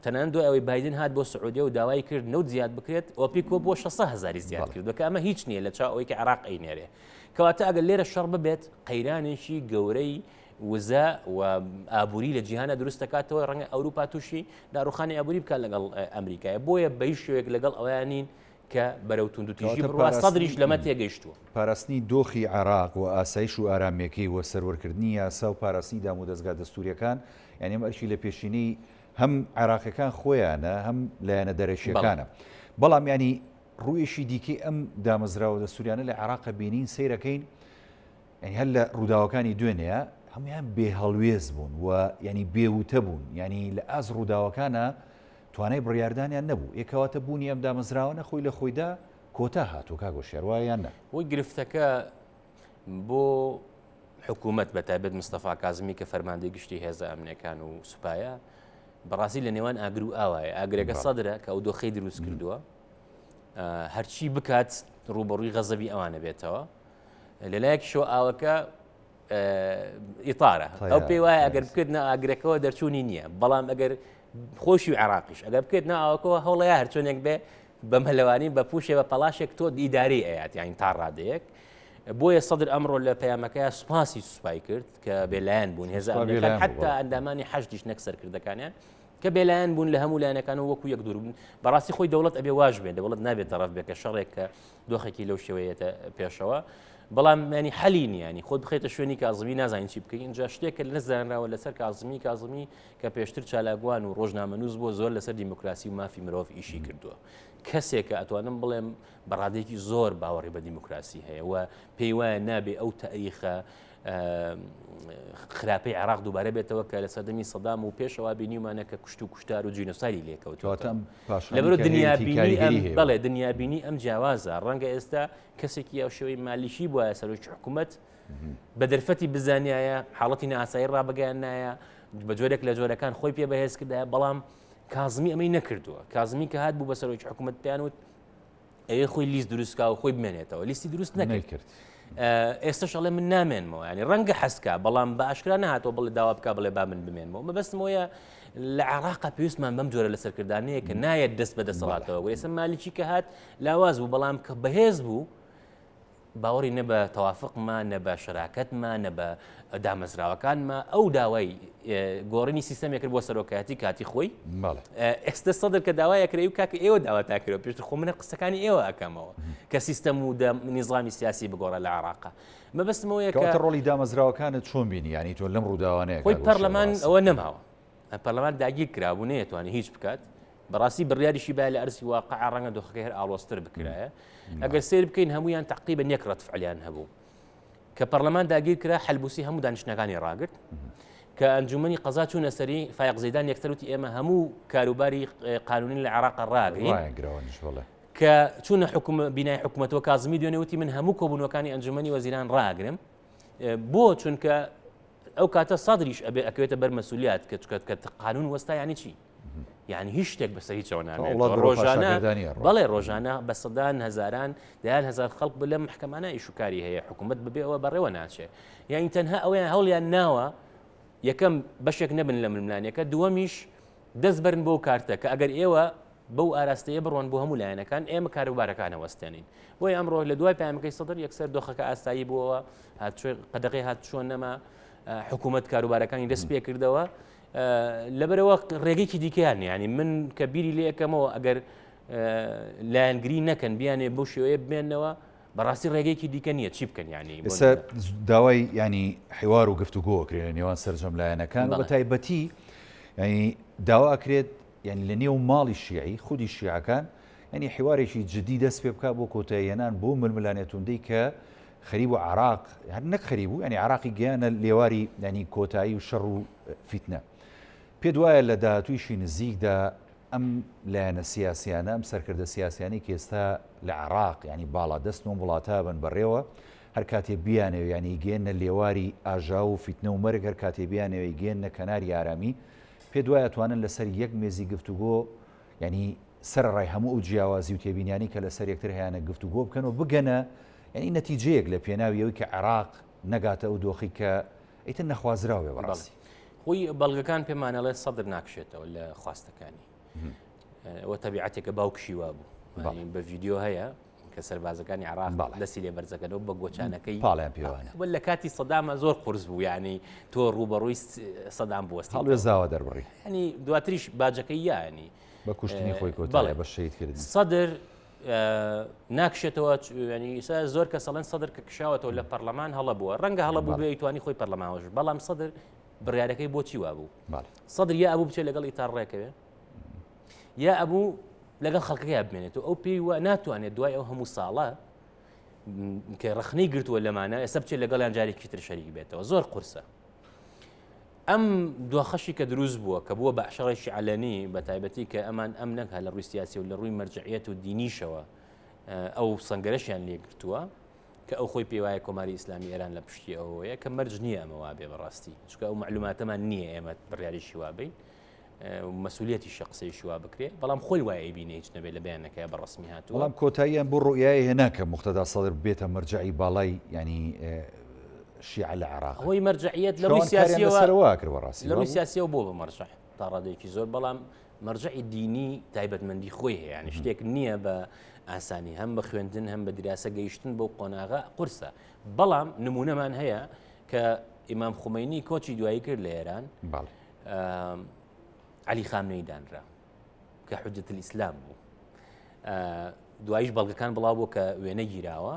تەنان دوای ئەوەی بایدن هات بۆ سعودیە و داوای کرد نەوت زیاد بکرێت ئۆپیکۆ بۆ 600 هزاری زیاد کردو کە ئەمە هیچ نییە لە چاو ئەوەی کە عێراق ئەینێرێ کەواتە ئەگەر لێرە شەڕ ببێت قەیرانێکی گەورەی وزە و ئابووری لە جیهانە دروست دەکاتەوە ڕەنگە ئەوروپا تووشی داڕوخانی ئابووری بکات لەگەڵ ئەمریکایە بۆیە بەهیچ شوێک لەگەڵ ئەویانین کە بەرەو توندوتیژی بڕوا سەدریش لەمە تێگەیشتووە پاراستنی دۆخی عێراق و ئاسایش و ئارامەکەی وە سەروەرکردنی یاسا و پاراستنی دام و دەستگا دەستوریەکان یعنی ئەمە ئەرکی لە پێشینەی هەم عێراقیەکان خۆیانە هەم لایەنە دەرەشیەکانە بەڵام ینی ڕوویشی دیکەی ئەم دامەزراوە دەستوریانە لە عێراق بینین سەیرەکەین ینی هەر لە ڕووداوەکانی دوێنەیە هەمویان بێ هەڵوێز بوون و ینی بێوتە بوون ینی لە ئاز ڕووداوەکانە توانای بڕیاردانیان نەبوو یەکەواتە بوونی ئەم دامەزراوانە خۆی لە خۆیدا کۆتا هاتوو کاگۆ شێڕوایان نە وەی گرفتەکە بۆ حکوومەت بەتایبەت مستەفا کازمی کە فەرماندەی گشتی هێزە ئەمنیەکان و سوپایە بەڕاستی لە نێوان ئاگر و ئاوایە ئاگرێکە سەدرە کە ئەو دۆخەی دروست کردووە هەرچی بکات ڕوبەڕووی غەزەبی ئەوانە بێتەوە لەلایەکیشەوە ئاوەکە ئیتارە ئەو پێی وایە ئەگەر بکردنە ئاگرەکەەوە دەرچوونی نییە بەڵام ئەگەر خۆشی و عێراقیش ئەگەر بکردنە ئاوەکەەوە هەوڵەیە هەرچۆنێک بێ بە مەلەوانی بە پوشێ بە پەلاشێک تۆ ئیداری ئەیات یان تا ڕادەیەک بۆیە سەدر ئەمڕۆ لە پەیامەکەیە سوپاسی سوپای کرد کە بێلایەن بوون هێزە ئەمریکان حتا ئەندامانی حەشتیش نەک سەرکردەکانیان کە بێلایەن بوون لە هەموو لایەنەکان و وەکو یەک دوور بوون بەڕاستی خۆی دەوڵەت ئەبێ واژ بێت دەوڵەت نابێت تەڕەف بێت کە شەڕێک کە دۆخێکی لەو شێوەیەتە پێشەوە بەڵام ینی حەلی نیانی خۆت بخێتە شوێنی کازمی نازانین چی بکەین اینجا شتێک کە نەزانراوە لەسەر کازمی کە پێشتر چالاگوان و ڕۆژنامەنووس بۆ زۆر لەسەر دیموکراسی و مافی مرۆڤ ئیشی کردووە کەسێک کە ئەتوانم بڵێم بەڕادێکی زۆر باوەڕی بە دیموکراسی هەیە و پێی وایە نابێ ئەو تاریخە خراپەی عراق دووبارە بێتەوە کە لە سەردەمی سەدام و پێشەوە بینیمانە کە کوشت و کوشتار و جینۆسایدی لێکەوتوە لەبەرۆ دنیابینی بەڵێ دنیابینی ئەم جیاوازە ڕەنگە ئێستا کەسێکی ئەو شێوەی مالیشی بووە سەرۆکی حکوومەت بە دەرفەتی بزانایە حاڵەتی ناسایی ڕابگەیانایە بە جۆرێک لە جۆرەکان خۆی پێ بەهێز کردایە بەڵام کازمی ئەمەی نەکردووە کازمی کە هات بوو بە سەرۆکی حکوومەت پێیانوت ئەوێ خۆی لیست دروستکا و خۆی بمێنێتەوە لیستی دروست نەکرد ئێستاش ئەڵێ من نامێنمەوە ینی ڕەنگە حەسکا بەڵام بە ئاشکرا نهاتەوە بڵێ داوا بکە بڵێ با من بمێنمەوە مەبەستمەوەیە لە عراقا پێویستمان بەم جۆرە لەسەرکردانەیە کە نایەت دەست بە دەسەڵاتەوە وێسم مالیکی کە هات لاواز بوو بەڵام کە بەهێز بوو باوەڕی نە بە تەوافقمان نە بە شەراکەتمان نە بە دامەزراوەکانمە ئەو داوای گۆڕینی سیستەمێک کرد بۆ سەرۆکایەتی کاتی خۆی ئێستا سەدر کە داوایەکرێ و کاکە ئێوە داوا تاکرێەوە پێشتر خۆ منە قسەکانی ئێوە ئەەکەمەوە کە سیستەم و نیزامی سیاسی بگۆڕە لە عراقا مەبەستمەوەیە کە ڕۆڵی دامەزراوەکانت چۆن بینی ینی تۆ لەم ڕووداوانەیە خۆی پەرلەمان ئەوە نەماوە پەرلەمان داگیر کرابوو نەیەتوانێت هیچ بکات بەڕاستی بڕیاریشی با لە ئەرسی واقع ڕەنگە دۆخەکە هەر ئاڵۆستر بکرایە ئەگەر سیر بکەین هەمویان تەقریبەن یەک ڕەت فعلیان هەبوو کە پەرلەمان داگیر کرا حەلبوسی هەموو دانیشتنەکانی ڕاگرت کە ئەنجومەنی قەزا چوونە سەری فایق زەیدان یەکتەروتی ئێمە هەموو کاروباری قانونی لە عێراقا ڕاگرین کە چوونە بینای حکوومەتەوە کازمی دوێنێوتی من هەموو کۆبوونەکانی ئەنجومەنی وەزیران ڕاگرم بۆ چونکە ئەو کاتە سادریش ئەبێ ئەکەوێتە بەر مەسئولیات کە قانون وەستا یانی چی یعنی هیچ شتێک بەسەر هیچەوە نامێت ڕۆژانە بەڵێ ڕۆژانە بە سەدان هەزاران دەیان هەزار خەڵک بە لە محکەمانە ئیشوکاری هەیە حکوومەت ببێ ئەوە بەڕێوە ناچێت یانی تەنها ئەویان هەوڵیان ناوە یەکەم بەشێک نەبن لە ململانیەکە دووەمیش دەست بەرن بۆ کارتە کە ئەگەر ئێوە بەو ئاراستەیە بڕۆن بۆ هەموو لایەنەکان ئێمە کاروبارەکانە وەستێنین بۆی ئەمڕۆ لە دوای پامەکەی سەدر یەکسەر دۆخەکە ئاستایی بووەوە قەدەقی هات چۆن نەما حکوومەت کاروبارەکانی دەست پێ کردەوە لەبەرەوە ڕێگەیکی دیکەیان ینی من کە بیری لێ یەکەمەوە ئەگەر لایەنگری نەکەن بیانێ بەو شێوەیە بمێنەوە بەڕاستی ڕێگەیەکی دیکە نییە چی بکەن ینی ئێستا داوای ینی حیوار و گفتوگۆکرێت لە نێوان سەرجەم لایەنەکان بە تایبەتی ینی داوا ئەکرێت ینی لە نێو ماڵی شیعی خودی شیعەکان ینی حیوارێکی جدی دەست پێ بکات بۆ کۆتاییێنان بۆ ململانێتوندەی کە خەریب و عراق هەر نەک خەریب و ینی عراقی گیانە لێواری ینی کۆتایی و شەڕ و فیتنە پێ دوایە لە داهاتوویشی نزیکدا ئەم لایەنە سیاسیانە ئەم سەرکردە سیاسیانی کە ئێستا لە عراق ینی باڵا دەست و وڵاتە بن بەڕێوە هەر کاتێ بیانەوە ینی گێنە لێواری ئاژا و فیتنە و مەرگ هەر کاتێ بیانەوەی گێنە کەناری ئارامی پێ دوایە توانن لەسەر یەک مێزی گفتوگۆ ینی سەرڕای هەموو ئەو جیاوازی و تێبینیانی کە لەسەر یەکتر هەیەە گفتوگۆ بکەن و بگەنە ینی نەتیجەیەک لە پێناویەوەی کە عراق نەگاتە ئەو دۆخی کە ئیتر نەخوازراوێ بەڕاستی خۆی بەڵگەکان پێمانەڵێ سەدر ناکشێتەوە لە خواستەکانی ئەوە تەبیعەتێکە باوکشی وا بوو بە ڤیددیۆ هەیە کە سەربازەکانی عراق دەستی لێ بەرزەکەنەوە بە گۆچانەکەی پاڵیان پێوانە لە کاتی سەدامە زۆر قورس بوو ینی تۆ ڕوبەڕووی سەدام بوەستی هەڵێ زاوە دەربڕی ینی دواتریش باجەکەی یانی بە کوشتنی خۆی کۆتایە بە شەید کردن سەدر ناکشێتەوە ینی زۆر کە سەڵەن سەدر کە کشاوەتەوە لە پەرلەمان هەڵە بووە ڕەنگە هەڵە بوو بێ توانی خۆی پەرلەمانەوەش بەڵام سەدر بڕیارەکەی بۆچی وا بوو سەدر یا ئەبوو بچێت لەگەڵ ئیتار ڕێکەوێ یا ئەبوو لەگەڵ خەڵکەکە بمێنێتەوە ئەو پێی وە ناتوانێت دوای ئەو هەموو ساڵە کە ڕخنەی گرتووە لەمانە ئێستا بچێت لەگەڵیان جارێکی تر شەریک بێتەوە زۆر قورسە ئەم دۆخەشی کە دروست بووە کە بووە بە عشەڕێکی علەنی بە تایبەتی کە ئەمان ئەم نەکە لە ڕووی سیاسی و لە ڕووی مەرجعیەت و دینیشەوە ئەو سەنگەرەشیان لێگرتووە کە ئەو خۆی پێوایە کۆماری ئیسلامی ئێران لە پشتی ئەوەیە کە مەرج نییە ئەمەوا بێ بەڕاستی چکە ئەو معلوماتەمان نییە ئێمە بڕیاریشی وابین مەسئولیەتی شخصیشی وا بکرێت بەڵام خۆی وایە بینێ هیچ نەبێت لە بەیانەکەی بەڕسمی هاتووە بەڵام کۆتاییان بۆ ڕۆیای هێنا کە مختەدا سەدر بێتە مەرجعی باڵای ینی شیعە لە عراق ئەوەی مەرجعیەت لە ڕووی سیاسیەوە کرد بەڕاستی لە ڕووی سیاسیەوە بۆ بە مەرجع تا ڕادێکی زۆر بەڵام مەرجعی دینی تایبەتمەندی خۆی هەیە ینی شتێک نییە بە ئاسانی هەم بە خوێندن هەم بە دراسە گەیشتن بۆ قۆناغا قورسە بەڵام نمونەمان هەیە کە ئیمام خومەینی کۆچی دوایی کرد لە ئێران علی خامنەی دانرا کە حوجەت الئیسلام بوو دواییش بەڵگەکان بڵاو بوو کە وێنە گیراوە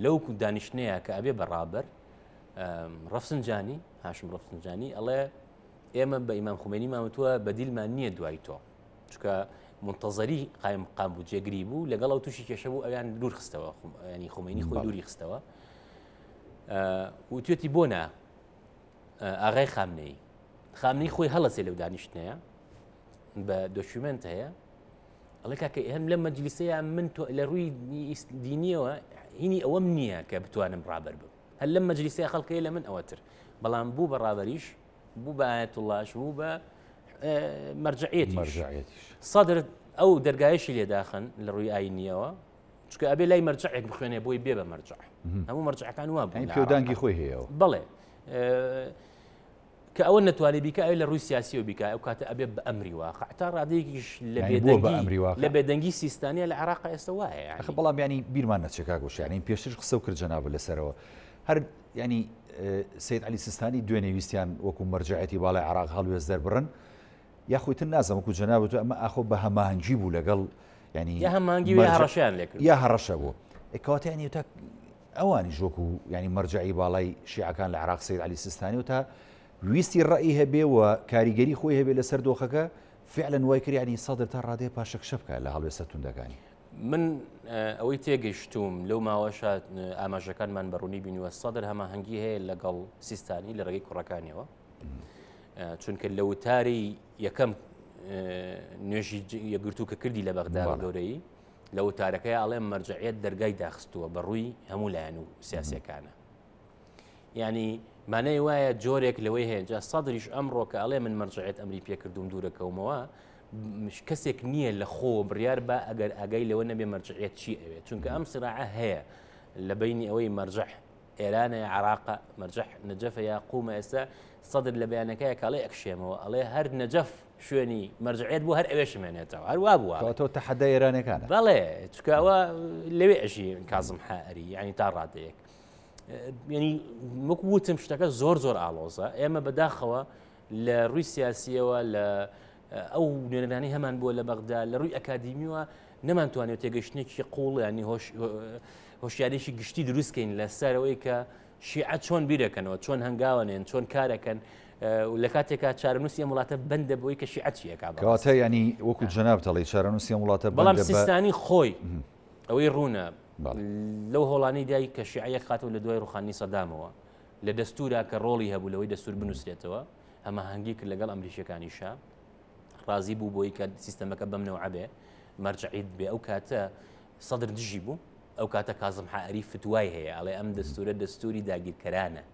لەو دانیشتنەیە کە ئەبێ بەڕابەر ڕەفسنجانی هاشم ڕەفسنجانی ئەڵێ ئێمە بە ئیمام خومێنی مامەتووە بەدیلمان نییە دوای تۆ چکە منتەزەری قایم قام بوو جێگری بوو لەگەڵ ئەو تووشی کێشە بوو ئەویان دوور خستەوە ینی خومێنی خۆی دووری خستەوە وتوێتی بۆ نا ئاغای خامنەی خۆی هەڵەسێ لەو دانیشتنەیە بە دۆکیومنت هەیە ئەڵێ کاکە هەم لەم مەجلیسەیە من لە ڕووی دینیەوە هینی ئەوەم نییە کە بتوانم ڕابەر بم هەر لەم مەجلیسەیە خەڵکەیە لە من ئەوەتر بەڵام بوو بە ڕابەریش بوو بە ئایەتوڵڵاش بوو بە مەرجعیەتیش سەدر ئەو دەرگایەشی لێداخن لە ڕووی ئاینیەوە چکە ئەبێ لای مەرجعێک بخوێنێ بۆی بێ بە مەرجع هەموو مەرجعەکان وا بوون پێودانگی خۆی هەیەەوە بەڵێ کە ئەوە نەتوانێت بیکە ئەوێ لە ڕووی سیاسیەوە بیکە ئەو کاتە ئەبێ بە ئەمری واقع تا ڕادەیەکیش لە بێدەنگی سیستانیە لە عێراق ئێستا وایە بەڵام ینی بیرمان نەچێکا گۆشیانی پێشتر قسە و کرد جەنابە لەسەرەوە هەر ینی سید علی سیستانی دوێنێ ویستیان وەکو مەرجعەتی باڵای عێراق هەڵوێز دەربڕن یاخۆیتر نازەم وەکو جەنابەت ئەمە ئاخۆ بە هەماهەنگی بوو لەگەڵ ینی یا هەماهەنگی هەڕەشیان لێ کرد یا هەڕەشە بوو کەواتە ینی تا ئەوانی ژۆکو ینی مەرجعی باڵای شیعەکان لە عێراق سید علی سیستانی و تا ویستی ڕئی هەبێ و کاریگەری خۆی هەبێ لەسەر دۆخەکە فعلەن وای کرد ینی سەدر تا ڕادێ پاشەکشە بکە لە هەڵوێستە توندەکانی من ئەوەی تێگەیشتوم لەو ماوەشە ئاماژەکانمان بەڕوونی بینیوە سەدر هەماهەنگی هەیە لەگەڵ سیستانی لە ڕێگەی کوڕەکانیەوە چونکە لە وتاری یەکەم نوێژی یەکگرتوو کە کردی لە بەغدا گەورەی لە وتارەکەی ئاڵێم مەرجعیەت دەرگای داخستووە بەڕووی هەموو لایەن و سیاسیەکانە ینی مانەی وایە جۆرێک لەوەی هێنجا سەدریش ئەمڕۆ کە ئەڵێ من مەرجعیت ئەمری پێکردوم دوورەکەومەوە کەسێک نییە لە خۆ بڕیار بە ئەگەر ئاگای لەوە نەبێ مەرجعیت چی ئەوێت چونکە ئەم سراعە هەیە لە بینی ئەوەی مەرجع ئێرانە عێراقە مەرجع نەجەفە یا قومە ئێستا سەدر لە بەیانەکەیە کاڵێ ئەکشێمەوە ئەڵێ هەر نەجەف شوێنی مەرجعیت بوو هەر ئەوێ شمێنێتەوە هەروە بووە تۆ تەحەدای ئێرانەکانە بەڵێ چکەوە لەوێ ئەژی کازم حائری ینی تا ڕادەیەک ینی وەکو وتم شتەکە زۆر ئاڵۆزە ئێمە بەداخەوە لە ڕووی سیاسیەوە لە ئەو نوێنەرانی هەمان بووە لە بەغدا لە ڕووی ئەکادیمیوە نەمانتوانێت تێگەشتێکی قوڵ ینی هۆشیارێکی گشتی دروستکەین لەسەرەوەی کە شیعە چۆن بیرەکەنەوە چۆن هەنگاوەنێن چۆن کارەکەن لە کاتێکا چارەنووسی وڵاتە بەندە بۆی کە شیعە چیەکە کەواتە ینی وەکو جەناب دەڵێ چارەنووسی وڵاتە بەڵام سیستانی خۆی ئەوەی ڕوونە لەو هۆڵانەی دای کە شیعەیەک خاتەوە لە دوای ڕوخانی سەدامەوە لە دەستورا کە ڕۆڵی هەبوو لەوەی دەستور بنووسرێتەوە هەماهەنگی کرد لەگەڵ ئەمریکیەکانیشە ڕازی بوو بۆی کە سیستەمەکە بەم نەوعە بێ مەرجعیت بێ ئەو کاتە سەدر دژی بوو ئەو کاتە کازم حائری فتوای هەیە ئەڵێ ئەم دەستورە دەستوری داگیرکەرانە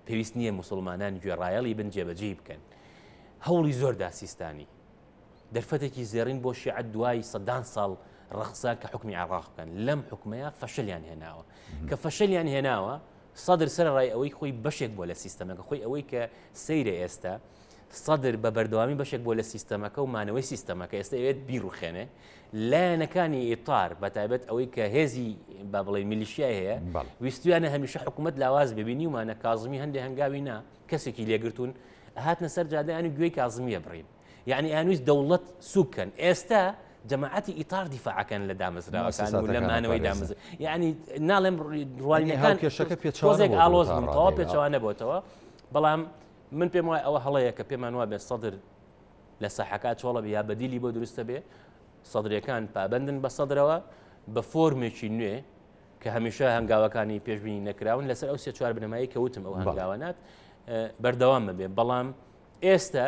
پێویست نییە موسڵمانان گوێڕایەڵی بن جێبەجێ بکەن هەوڵی زۆردا سیستانی دەرفەتێکی زێڕین بۆ شیعە دوای سەدان ساڵ ڕەخسا کە حکمی عێراق بکەن لەم حکومەیە فەشەلیان هێناوە کە فەشەلیان هێناوە سەدر سەرڕای ئەوەی خۆی بەشێک بۆ لە سیستەمەکە خۆی ئەوەی کە سەیرە ئێستا سەدر بە بەردەوامی بەشێک بۆ لە سیستەمەکە و مانەوەی سیستەمەکە ئێستا ئەوێت بیرروخێنێ لایەنەکانی ئیتار بەتایبەت ئەوەی کە هێزی با بڵێ میلیشیای هەیە ویستویانە هەمیشە حکوومەت لاواز ببینی ومانە کازمی هەندێک هەنگاوی نا کەسێکی لێگرتوون هاتنە سەر جادەیانی گوێی کازمیە بڕین یعنی ئەنوویست دەوڵەت سوکەن ئێستا جەماعەتی ئیتار دیفاعەکەن لە دامەزراوەکان و لە مانەوەی دامەزر یعنی ناڵێم ڕوانینەکان تۆزێک ئاڵۆز بوون تەواو پێچەوە نەبووتەوە بەڵام من پێم وایە ئەوە هەڵەیە کە پێمان وایە بێت سەدر لە ساحەکات چۆڵە بێ یا بەدیلی بۆ دروستە بێ سەدرەکان پابەندن بە سەدرەوە بە فۆرمێکی نوێ کە هەمیشە هەنگاوەکانی پێشبینی نەکراون لەسەر ئەو سێ چوار بنەمایی کە وتم ئەو هەنگاوانات بەردەوام بێ بەڵام ئێستا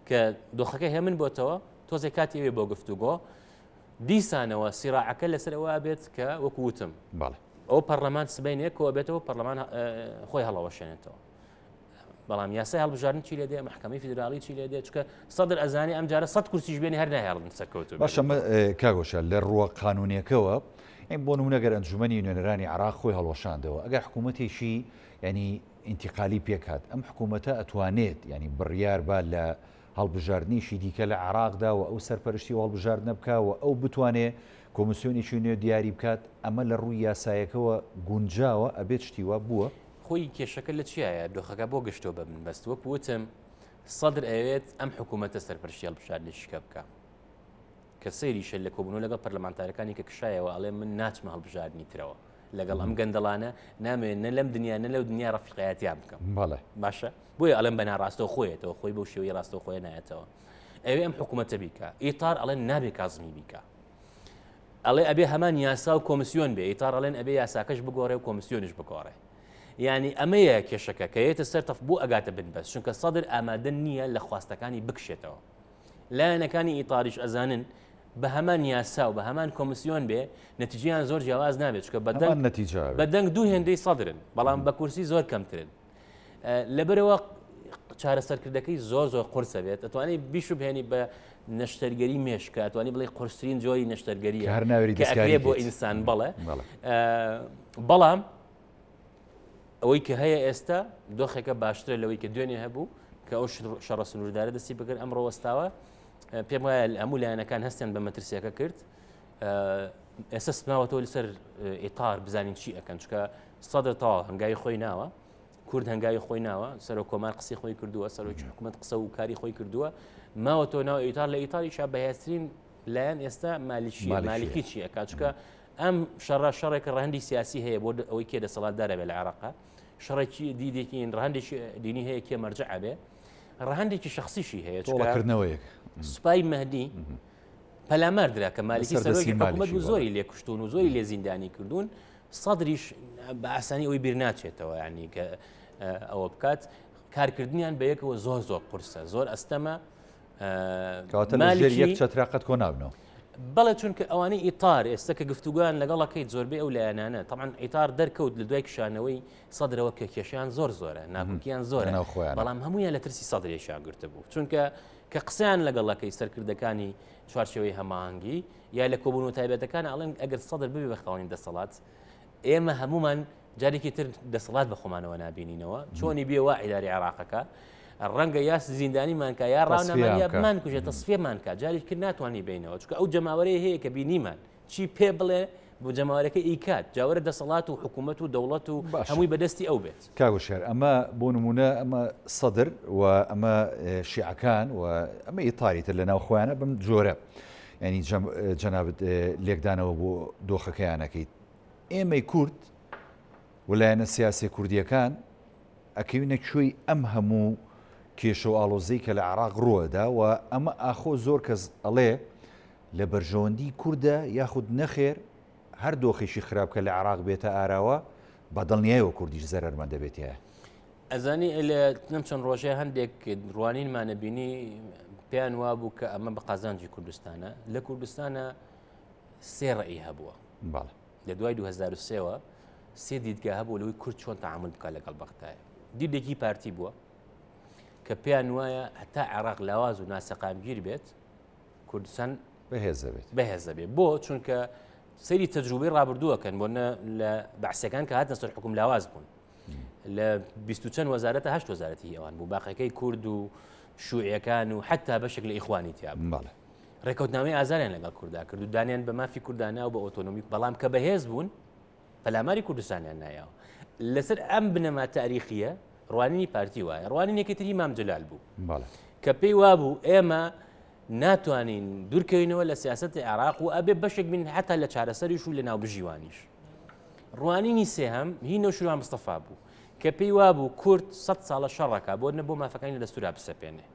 کە دۆخەکە هێمن بۆتەوە تۆزێک کاتی ئەوێ بۆ گفتوگۆ دیسانەوە سیراعەکە لەسەر ئەوە بێت کە وەکو وتم ئەو پەرلەمان سبەینێکەوە بێتەوە پەرلەمان خۆی هەڵەوەشێنێتەوە بەڵام یاسای هەڵبژاردن چی لێ دێ محکەمەی فیدرالی چی لێ دێ چکە سەدر ئەزانی ئەم جارە 100 کورسیش بێنی هەر ناهێڵن سەرکەوتوو باشە کاگۆشە لە ڕووە قانونیەکەوە بۆ نمونەگەر ئەنجومەنی نوێنەرانی عێراق خۆی هەڵوەشاندەوە ئەگەر حکوومەتێکی ینی ئینتیقالی پێکات ئەم حکوومەتە ئەتوانێت ینی بڕیار بە لە هەڵبژاردنیشی دیکە لە عێراقدا و ئەو سەرپەرشتی و هەڵبژاردنە بکەوە ئەو بتوانێت کۆمسیۆنێکی نوێ دیاری بکات ئەمە لە ڕووی یاسایەکەوە گونجاوە ئەبێت شتیوا بووە خۆی کێشەکە لە چیایە دۆخەکە بۆ گشتۆ بە من بەست وەک وتم سەدر ئەوێت ئەم حکوومەتە سەرپەرشتی هەڵبژاردنێکی بکە کە سەیریشە لە کۆبوونەوە لەگەڵ پەرلەمانتارەکانی کە کشایەوە ئەڵێ من ناچمە هەڵبژاردنی ترەوە لەگەڵ ئەم گەندەڵانە نامێن نە لەم دنیا نە لەو دنیا ڕەفیقایەتیان بکەم باشە بۆیە ئەڵێم بەنا ڕاستەوە خۆیەتەوە خۆی بەو شێوەی ڕاستەوە خۆی نایەتەوە ئەوێ ئەم حکوومەتە بیکە ئیتار ئەڵێن نابێ کازمی بیکە ئەڵێ ئەبێ هەمان یاسا و کۆمسیۆن بێ ئیتار ئەڵێن ئەبێ یاساکەش بگۆڕێ و کۆمسیۆنش بگۆڕێ یعنی ئەمەیە کێشەکە کە یێتە سەر تەف بۆ ئەگاتە بنبەست چونکە سەدر ئامادە نییە لە خواستەکانی بکشێتەوە لایەنەکانی ئیتاریش ئەزانن بە هەمان یاسا و بە هەمان کۆمسیۆن بێ نەتیجیان زۆر جیاواز نابێت چکە بەدەنگ دوو هێندەی سەدرن بەڵام بە کورسی زۆر کەمترن لەبەرەوە چارەسەرکردەکەی زۆر قورسە بێت ئەتوانێت بیش بهێنی بە نەشتەرگەری مێشکە ئەتوانی بڵێ قورسترین جۆری نەشتەرگەریە کە بۆ ئینسان بڵێ بەڵام ئەوەی کە هەیە ئێستا دۆخێکە باشترە لەوەی کە دوێنێ هەبوو کە ئەو شەڕە سنووردارە دەستی بگەن ئەمڕۆ وەستاوە پێم وایە هەموو لایەنەکان هەستیان بە مەترسیەکە کرد ئێستا سماوەتەوە لەسەر ئیتار بزانین چی ئەەکەن چکە سەدر تاوا هەنگاوی خۆی ناوە کورد هەنگاوی خۆی ناوە سەرۆک کۆمار قسەی خۆی کردووە سەرۆکی حکوومەت قسە و کاری خۆی کردووە ماوەتەوە ناو ئیتار لە ئیتاریشا بەهێزترین لایەن ئێستا مالیکی چی ئەکات چکە ئەم شەڕێکە ڕەهەندی سیاسی هەیە بۆ ئەوەی کێ دەسەڵاتدارە بێت لە عێراقا شەڕێکی دیدێکی ڕەهەندێکی دینی هەیە کێ مەرجەع بێ ڕەهەندێکی شخصیشی هەیە تۆڵەکردنەوەیەک سوپای مەهدی پەلاماردرا کە مالیکی سەرۆکی حکوومەت و زۆری لێکوشتون و زۆری لێ زیندانی کردوون سەدریش بە ئاسانی ئەوی بیر ناچێتەوە یعنی کە ئەوە بکات کارکردنیان بە یەکەوە زۆر قورسە زۆر ئەستەمە یەک چەتراقەت کۆ نابنەوە بەڵێ چونکە ئەوانەی ئیتار ئێستا کە گفتوگویان لەگەڵەکەیت زۆربەی ئەو لایەنانە تەمان ئیتار دەرکەوت لە دوای کشانەوەی سەدرەوە کە کێشیان زۆرە ناکوکیان زۆرە بەڵام هەمویان لە ترسی سەدرێکیان گرتە بوو چونکە کە قسەیان لەگەڵەکەی سەرکردەکانی چوارچێوەی هەماهنگگی یا لە کۆبوون و تایبەتەکان ئەڵێن ئەگەر سەدر ببێ بە خاوەنی دەسەڵات ئێمە هەمومان جارێکی تر دەسەڵات بە خۆمانەوە نابینینەوە چۆنی بێوا ئیداری عێراقەکە ڕەنگە یاس زیندانیمانکە یا ڕاونەمانیا بمان کوژێت تەسفێمانکە جارێک کرد ناتوانانی بینەوە چکە ئەو جەماوەرەیە هەیە کە بینیمان چی پێ بڵێ بۆ جەماوەرەکە ئیکات جاوەرە دەسەڵات و حکوومەت و دەوڵەت و هەمووی بەدەستی ئەو بێت کاگوشێر ئەمە بۆ نمونە ئەمە سەدر و ئەمە شیعەکان و ئەمە ئیتاریتر لە ناو خۆیانە بم جۆرە ینی جەنابەت لێکدانەوە بۆ دۆخەکەیانەکەیت ئێمەی کورد وەلایەنە سیاسی کوردیەکان ئەکەوینە کوێی ئەم هەموو کێشە و ئاڵۆزەی کە لە عێراق ڕووەدا و ئەمە ئاخۆ زۆر کەس ئەڵێ لە بەرژەوەندی کووردە یاخود نەخێر هەر دۆخێکی خراپکە لە عێراق بێتە ئاراوە بە دڵنیایەوە کوردیش زەرەرمەند دەبێتە ئەزانی لە نەم چەند ڕۆژەیە هەندێک ڕوانینمانە بینی پێیان وابوو کە ئەمە بە قازانجی کوردستانە لە کوردستانە سێ ڕێی هەبووە لە دوای 2023ەوە سێ دیدگا هەبوو لەوەی کورد چۆن تەعامل بکات لەگەڵ بەختایە دیدێکی پارتی بووە کە پێیان وایە هەتا عێراق لاواز و ناسەقامگیر بێت کوردستان بەهێزە بێت بۆ چونکە سەیری تەجروبەی ڕابردووەکەن بۆ لە بەعسیەکان کە هاتنە سەر حکوم لاواز بوون لە 20 چەند وەزارەتە 8 وەزارەتی ئەوان بوو باقیەکەی کورد و شوعیەکان و حتا بەشێک لە ئیخوانی تیا بوو ڕێکەوتنامەی ئازاریان لەگەڵ کووردا کرد و دانیان بە مافی کوردانە و بە ئۆتۆنۆمی بەڵام کە بەهێز بوون پەلاماری کوردستانیان نایەوە لەسەر ئەم بنەما تاریخیە ڕوانینی پارتی وایە ڕوانینێکی تری مام جەلال بوو کە پێی وابوو ئێمە ناتوانین دوورکەوینەوە لە سیاسەتی عێراق و ئەبێ بەشێک بین حتا لە چارەسەریش و لە ناو بژیوانیش ڕوانینی سێهەم هی نەوشروان مستەفا بوو کە پێی وابوو کورد 100 ساڵە شەڕەکە بۆ نەبوو مافەکانی لە دەستورا بسەپێنێ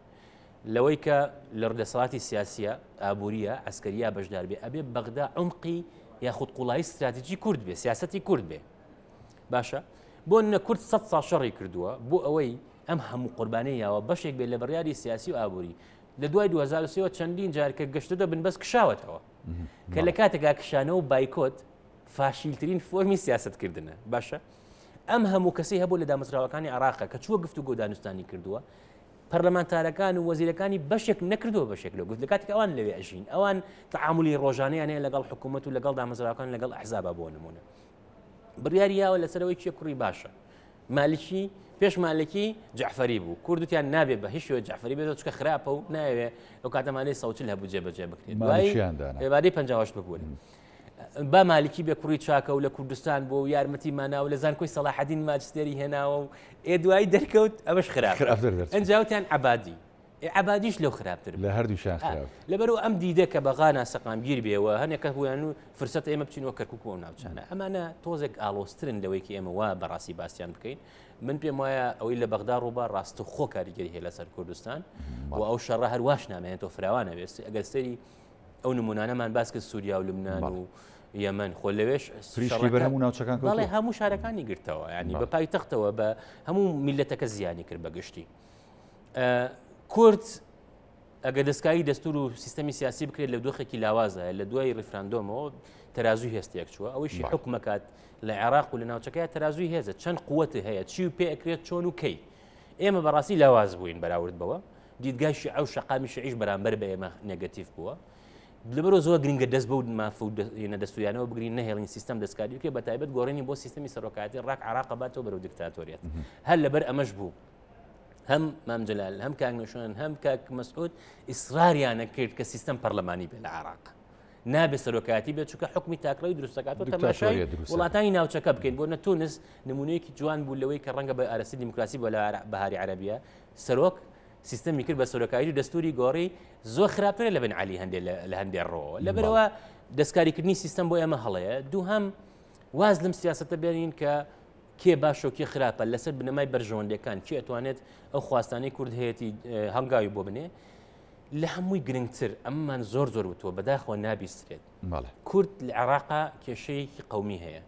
لەوەی کە لە ڕدەسەڵاتی سیاسیە ئابووریە ئەسکەریە بەشدار بێ ئەبێ بەغدا عمقی یاخود قوڵایی استراتیجی کورد بێ سیاسەتی کورد بێ باشە بۆ نە کورد 100 ساڵ شەڕی کردووە بۆ ئەوەی ئەم هەموو قوربانەیەوە بەشێک بێت لە بڕیاری سیاسی و ئابووری لە دوای 2023 چەندین جارکە گەشتەدە بنبەست کشاوەتەوە کە لە کاتێکا کشانە و بایکۆت فاشیلترین فۆرمی سیاستکردنە باشە ئەم هەموو کەسی هەبوو لە دامەزراوەکانی عێراقا کە چووە گفتوگۆ دانوستانی کردووە پەرلەمانتارەکان و وەزیرەکانی بەشێک نەکردووە بەشێک لە گفت لە کاتێک ئەوان لەوێ ئەژین ئەوان تەعاملی ڕۆژانەیان هەیە لەگەڵ حکوومەت و لەگەڵ دامەزراوەکان لەگەڵ ئەحزابە بۆ نمونە بڕیاریاوە لەسەرەوەی چیە کوڕی باشە مالکی پێش مالکی جعفەری بوو کوردوتیان نابێ بە هیچ شوێ جعفەری بێتەوە چکە خراپە و ناوێ ئەو کاتەمانەی سەوچل هەبوو جێبەجێ بکرێت دوای 58 ببوون با مالیکی بە کوڕی چاکە و لە کوردستان بۆ و یارمەتی ماناو لە زانکۆی سەلاحەدین ماجستێری هێناوە و دوایی دەرکەوت ئەمەش خراپتر ئەنجاوتیان عبادی عبادیش لەو خراپتر لە هەردووشان خراپ لەبەرەوە ئەم دیدە کە بەغانا سەقامگیر بێەوە هەنێکە بوویان و فرسەت ئێمە بچینەوە کەرکک و ناوچانە ئەمانە تۆزێک ئالۆسترن لەوەیکی ئێمە وا بەڕاستی باسییان بکەین من پێم وایە ئەوەی لە بەغدا ڕووبا ڕاستە خۆ کاریگەری هەیە لەسەر کوردستان و ئەو شەڕە هەرواش نامێنێت تۆ فراوانە بێت ئەگەر سەری ئەو نمونانەمان باس کرد سووریا و لوبنان و یەمەن خۆ لەوێش هەموو ناوچەکان بەڵێ هەموو شارەکانی گرتەوە ینی بە پایتەختەوە بە هەموو میلەتەکە زیانی کرد بە گشتی کورد ئەگە دەستکاری دەستور و سیستەمی سیاسی بکرێت لە دۆخێکی لاوازە لە دوای ڕیفراندۆمەوە تەرازوی هێستێک چووە ئەوەیشی حکومەکات لە عێراق و لە ناوچەکەی تەرازوی هێزە چەند قووەتی هەیە چی و پێ ئەکرێت چۆن و کەی ئێمە بەڕاستی لاواز بووین بەراورد بەوە دیدگای شیعە و شەقامی شیعیش بەرامبەر بە ئێمە نێگەتیڤ بووە لەبەرەوە زۆر گرنگە دەست بە مافە دەستوریانەوە بگرین نەهێڵین سیستەم دەستکاری بکە بە تایبەت گۆڕینی بۆ سیستەمی سەرۆکایەتی ڕاک عێراق باتەوە بەرەو دیکتاتۆریەت هەر لەبەر ئەمەش بوو هەم مام جەلال هەم کاک نوێشۆن هەم کاک مەسعود ئیسراریانە کرد کە سیستەم پەرلەمانی بێ لە عێراق نابێت سەرۆکایەتی بێت چونکە حکمی تاکڕەوی دروستەکاتەوە تەماشای وڵاتانی ناوچەکە بکەین بۆ نە تونس نمونەیەکی جوان بوو لەوەی کە ڕەنگە بە ئارەسی دیموکراسی بۆ لە بەهاری عەرەبیە سەرۆک سیستەمی کرد بە سەرۆکایی و دەستوری گۆڕی زۆر خراپترە لە بن عەلی لە هەندێک ڕۆ لەبەرەوە دەستکاریکردنی سیستەم بۆ ئێمە هەڵەیە دوو هەم واز لەم سیاسەتە بێنین کە کێ باشە و کێ خراپە لەسەر بنەمای بەرژەوەندەکان کێ ئەتوانێت ئەو خواستانەی کورد هەیەی هەنگاوی بۆ بنێ لە هەمووی گرنگتر ئەممان زۆر وتووە بەداخەوە نابیسترێت کورد لە عێراقا کێشەیەکی قەومی هەیە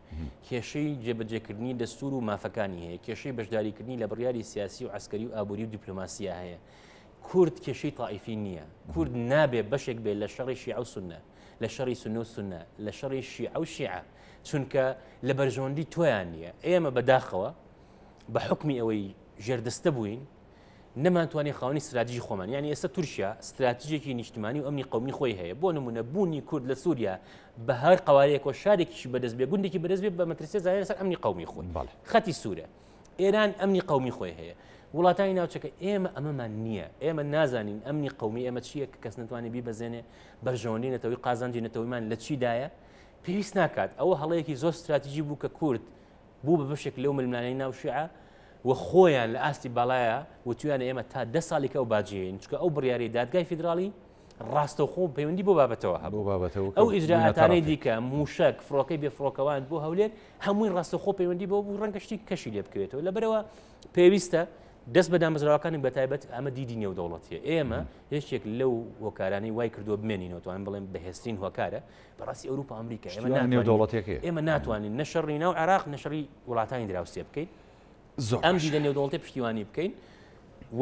کێشەی جێبەجێکردنی دەستور و مافەکانی هەیە کێشەی بەشداریکردنی لە بڕیاری سیاسی و عسکەری و ئابووری و دیپلۆماسیە هەیە کورد کێشەی تائیفی نییە کورد نابێ بەشێک بێت لە شەڕی شیعە و سونە لە شەڕی سونە و سونە لە شەڕی شیعە و شیعە چونکە لە بەرژەوەندی تۆیان نییە ئێمە بەداخەوە بە حکمی ئەوەی ژێردەستە بووین نەمانتوانێت خاوەنی استراتیژی خۆمان یعنی ئێستا تورکیا استراتیژێکی نیشتیمانی و ئەمنی قەومی خۆی هەیە بۆ نمونە بوونی کورد لە سووریا بە هەر قوارەیەکەوە شارێکیشی بەدەست بێ گوندێکی بەدەست بێ بە مەترسیە زانیار لەسەر ئەمنی قەومی خۆی خەتی سوورە ئێران ئەمنی قەومی خۆی هەیە وڵاتانی ناوچەکە ئێمە ئەمەمان نییە ئێمە نازانین ئەمنی قەومی ئێمە چییە کە کەس نتوانێت بیبەزێنێ بەرژەوەندی نەتەوەی قازانجی نەتەوەیمان لە چیدایە پێویست ناکات ئەوە هەڵەیەکی زۆر استراتیژی بوو کە کورد بوو بە بەشێک لەو ململانەی ناو شیعە و خۆیان لە ئاستی باڵایە وتویانە ئێمە تا 10 ساڵێکە ئەو باجین چکە ئەو بڕیاری دادگای فیدراڵی ڕاستەوخۆ پەیوەندی بۆ بابەتەوە هەبوو ئەو ئیجراعاتانەی دیکە موشک فڕۆکەی بێفڕۆکەوان بۆ هەولێر هەمووی ڕاستەخۆ پەیوەندی بۆ بوو ڕەنگەشتی کەشی لێ بکرێتەوە لەبەرەوە پێویستە دەست بە دامەزراوەکانی بەتایبەت ئەمە دیدی نێودەوڵەتیە ئێمە هیچێک لەو هۆکارانەی وای کردووە بمێنینەوە توانین بڵێن بەهێزترین هۆکارە بەڕاستی ئەوروپا ئەمریکا ئێمە ناتوانین نەشەڕی ناو عێراق نەشەڕی وڵاتانی دراوسێ بکەین ئەم دیدە نێودەوڵەتی پشتیوانی بکەین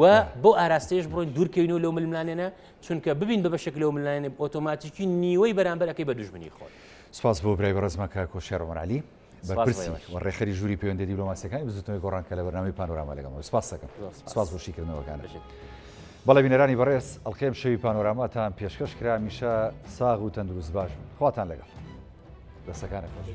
و بۆ ئاراستەیەش بڕۆین دوورکەوینەوە لەو ململانێنە چونکە ببین بە بەشێک لەو ململانێ ئۆتۆماتیکی نیوەی بەرامبەرەکەی بە دوژمنی خۆی سپاس بۆ برای بەڕێزمەکە کۆشێر ڕۆمەعالی بەرپرسی ڕێخەری ژووری پەیوەندی دیپلۆماسیەکانی بزوتنەوەی گۆڕانکە لە بەرنامەی پانۆراما لەگەڵ سپاس دەکەم سپاس بۆ شیکردنەوەکان بەڵێ بینەرانی بەڕێز ئەڵقەیەم شەوی پانۆراماتان پێشکەش کرا میشە ساغ و تەندروست باش خواتان لەگەڵ دەستەکانە خۆش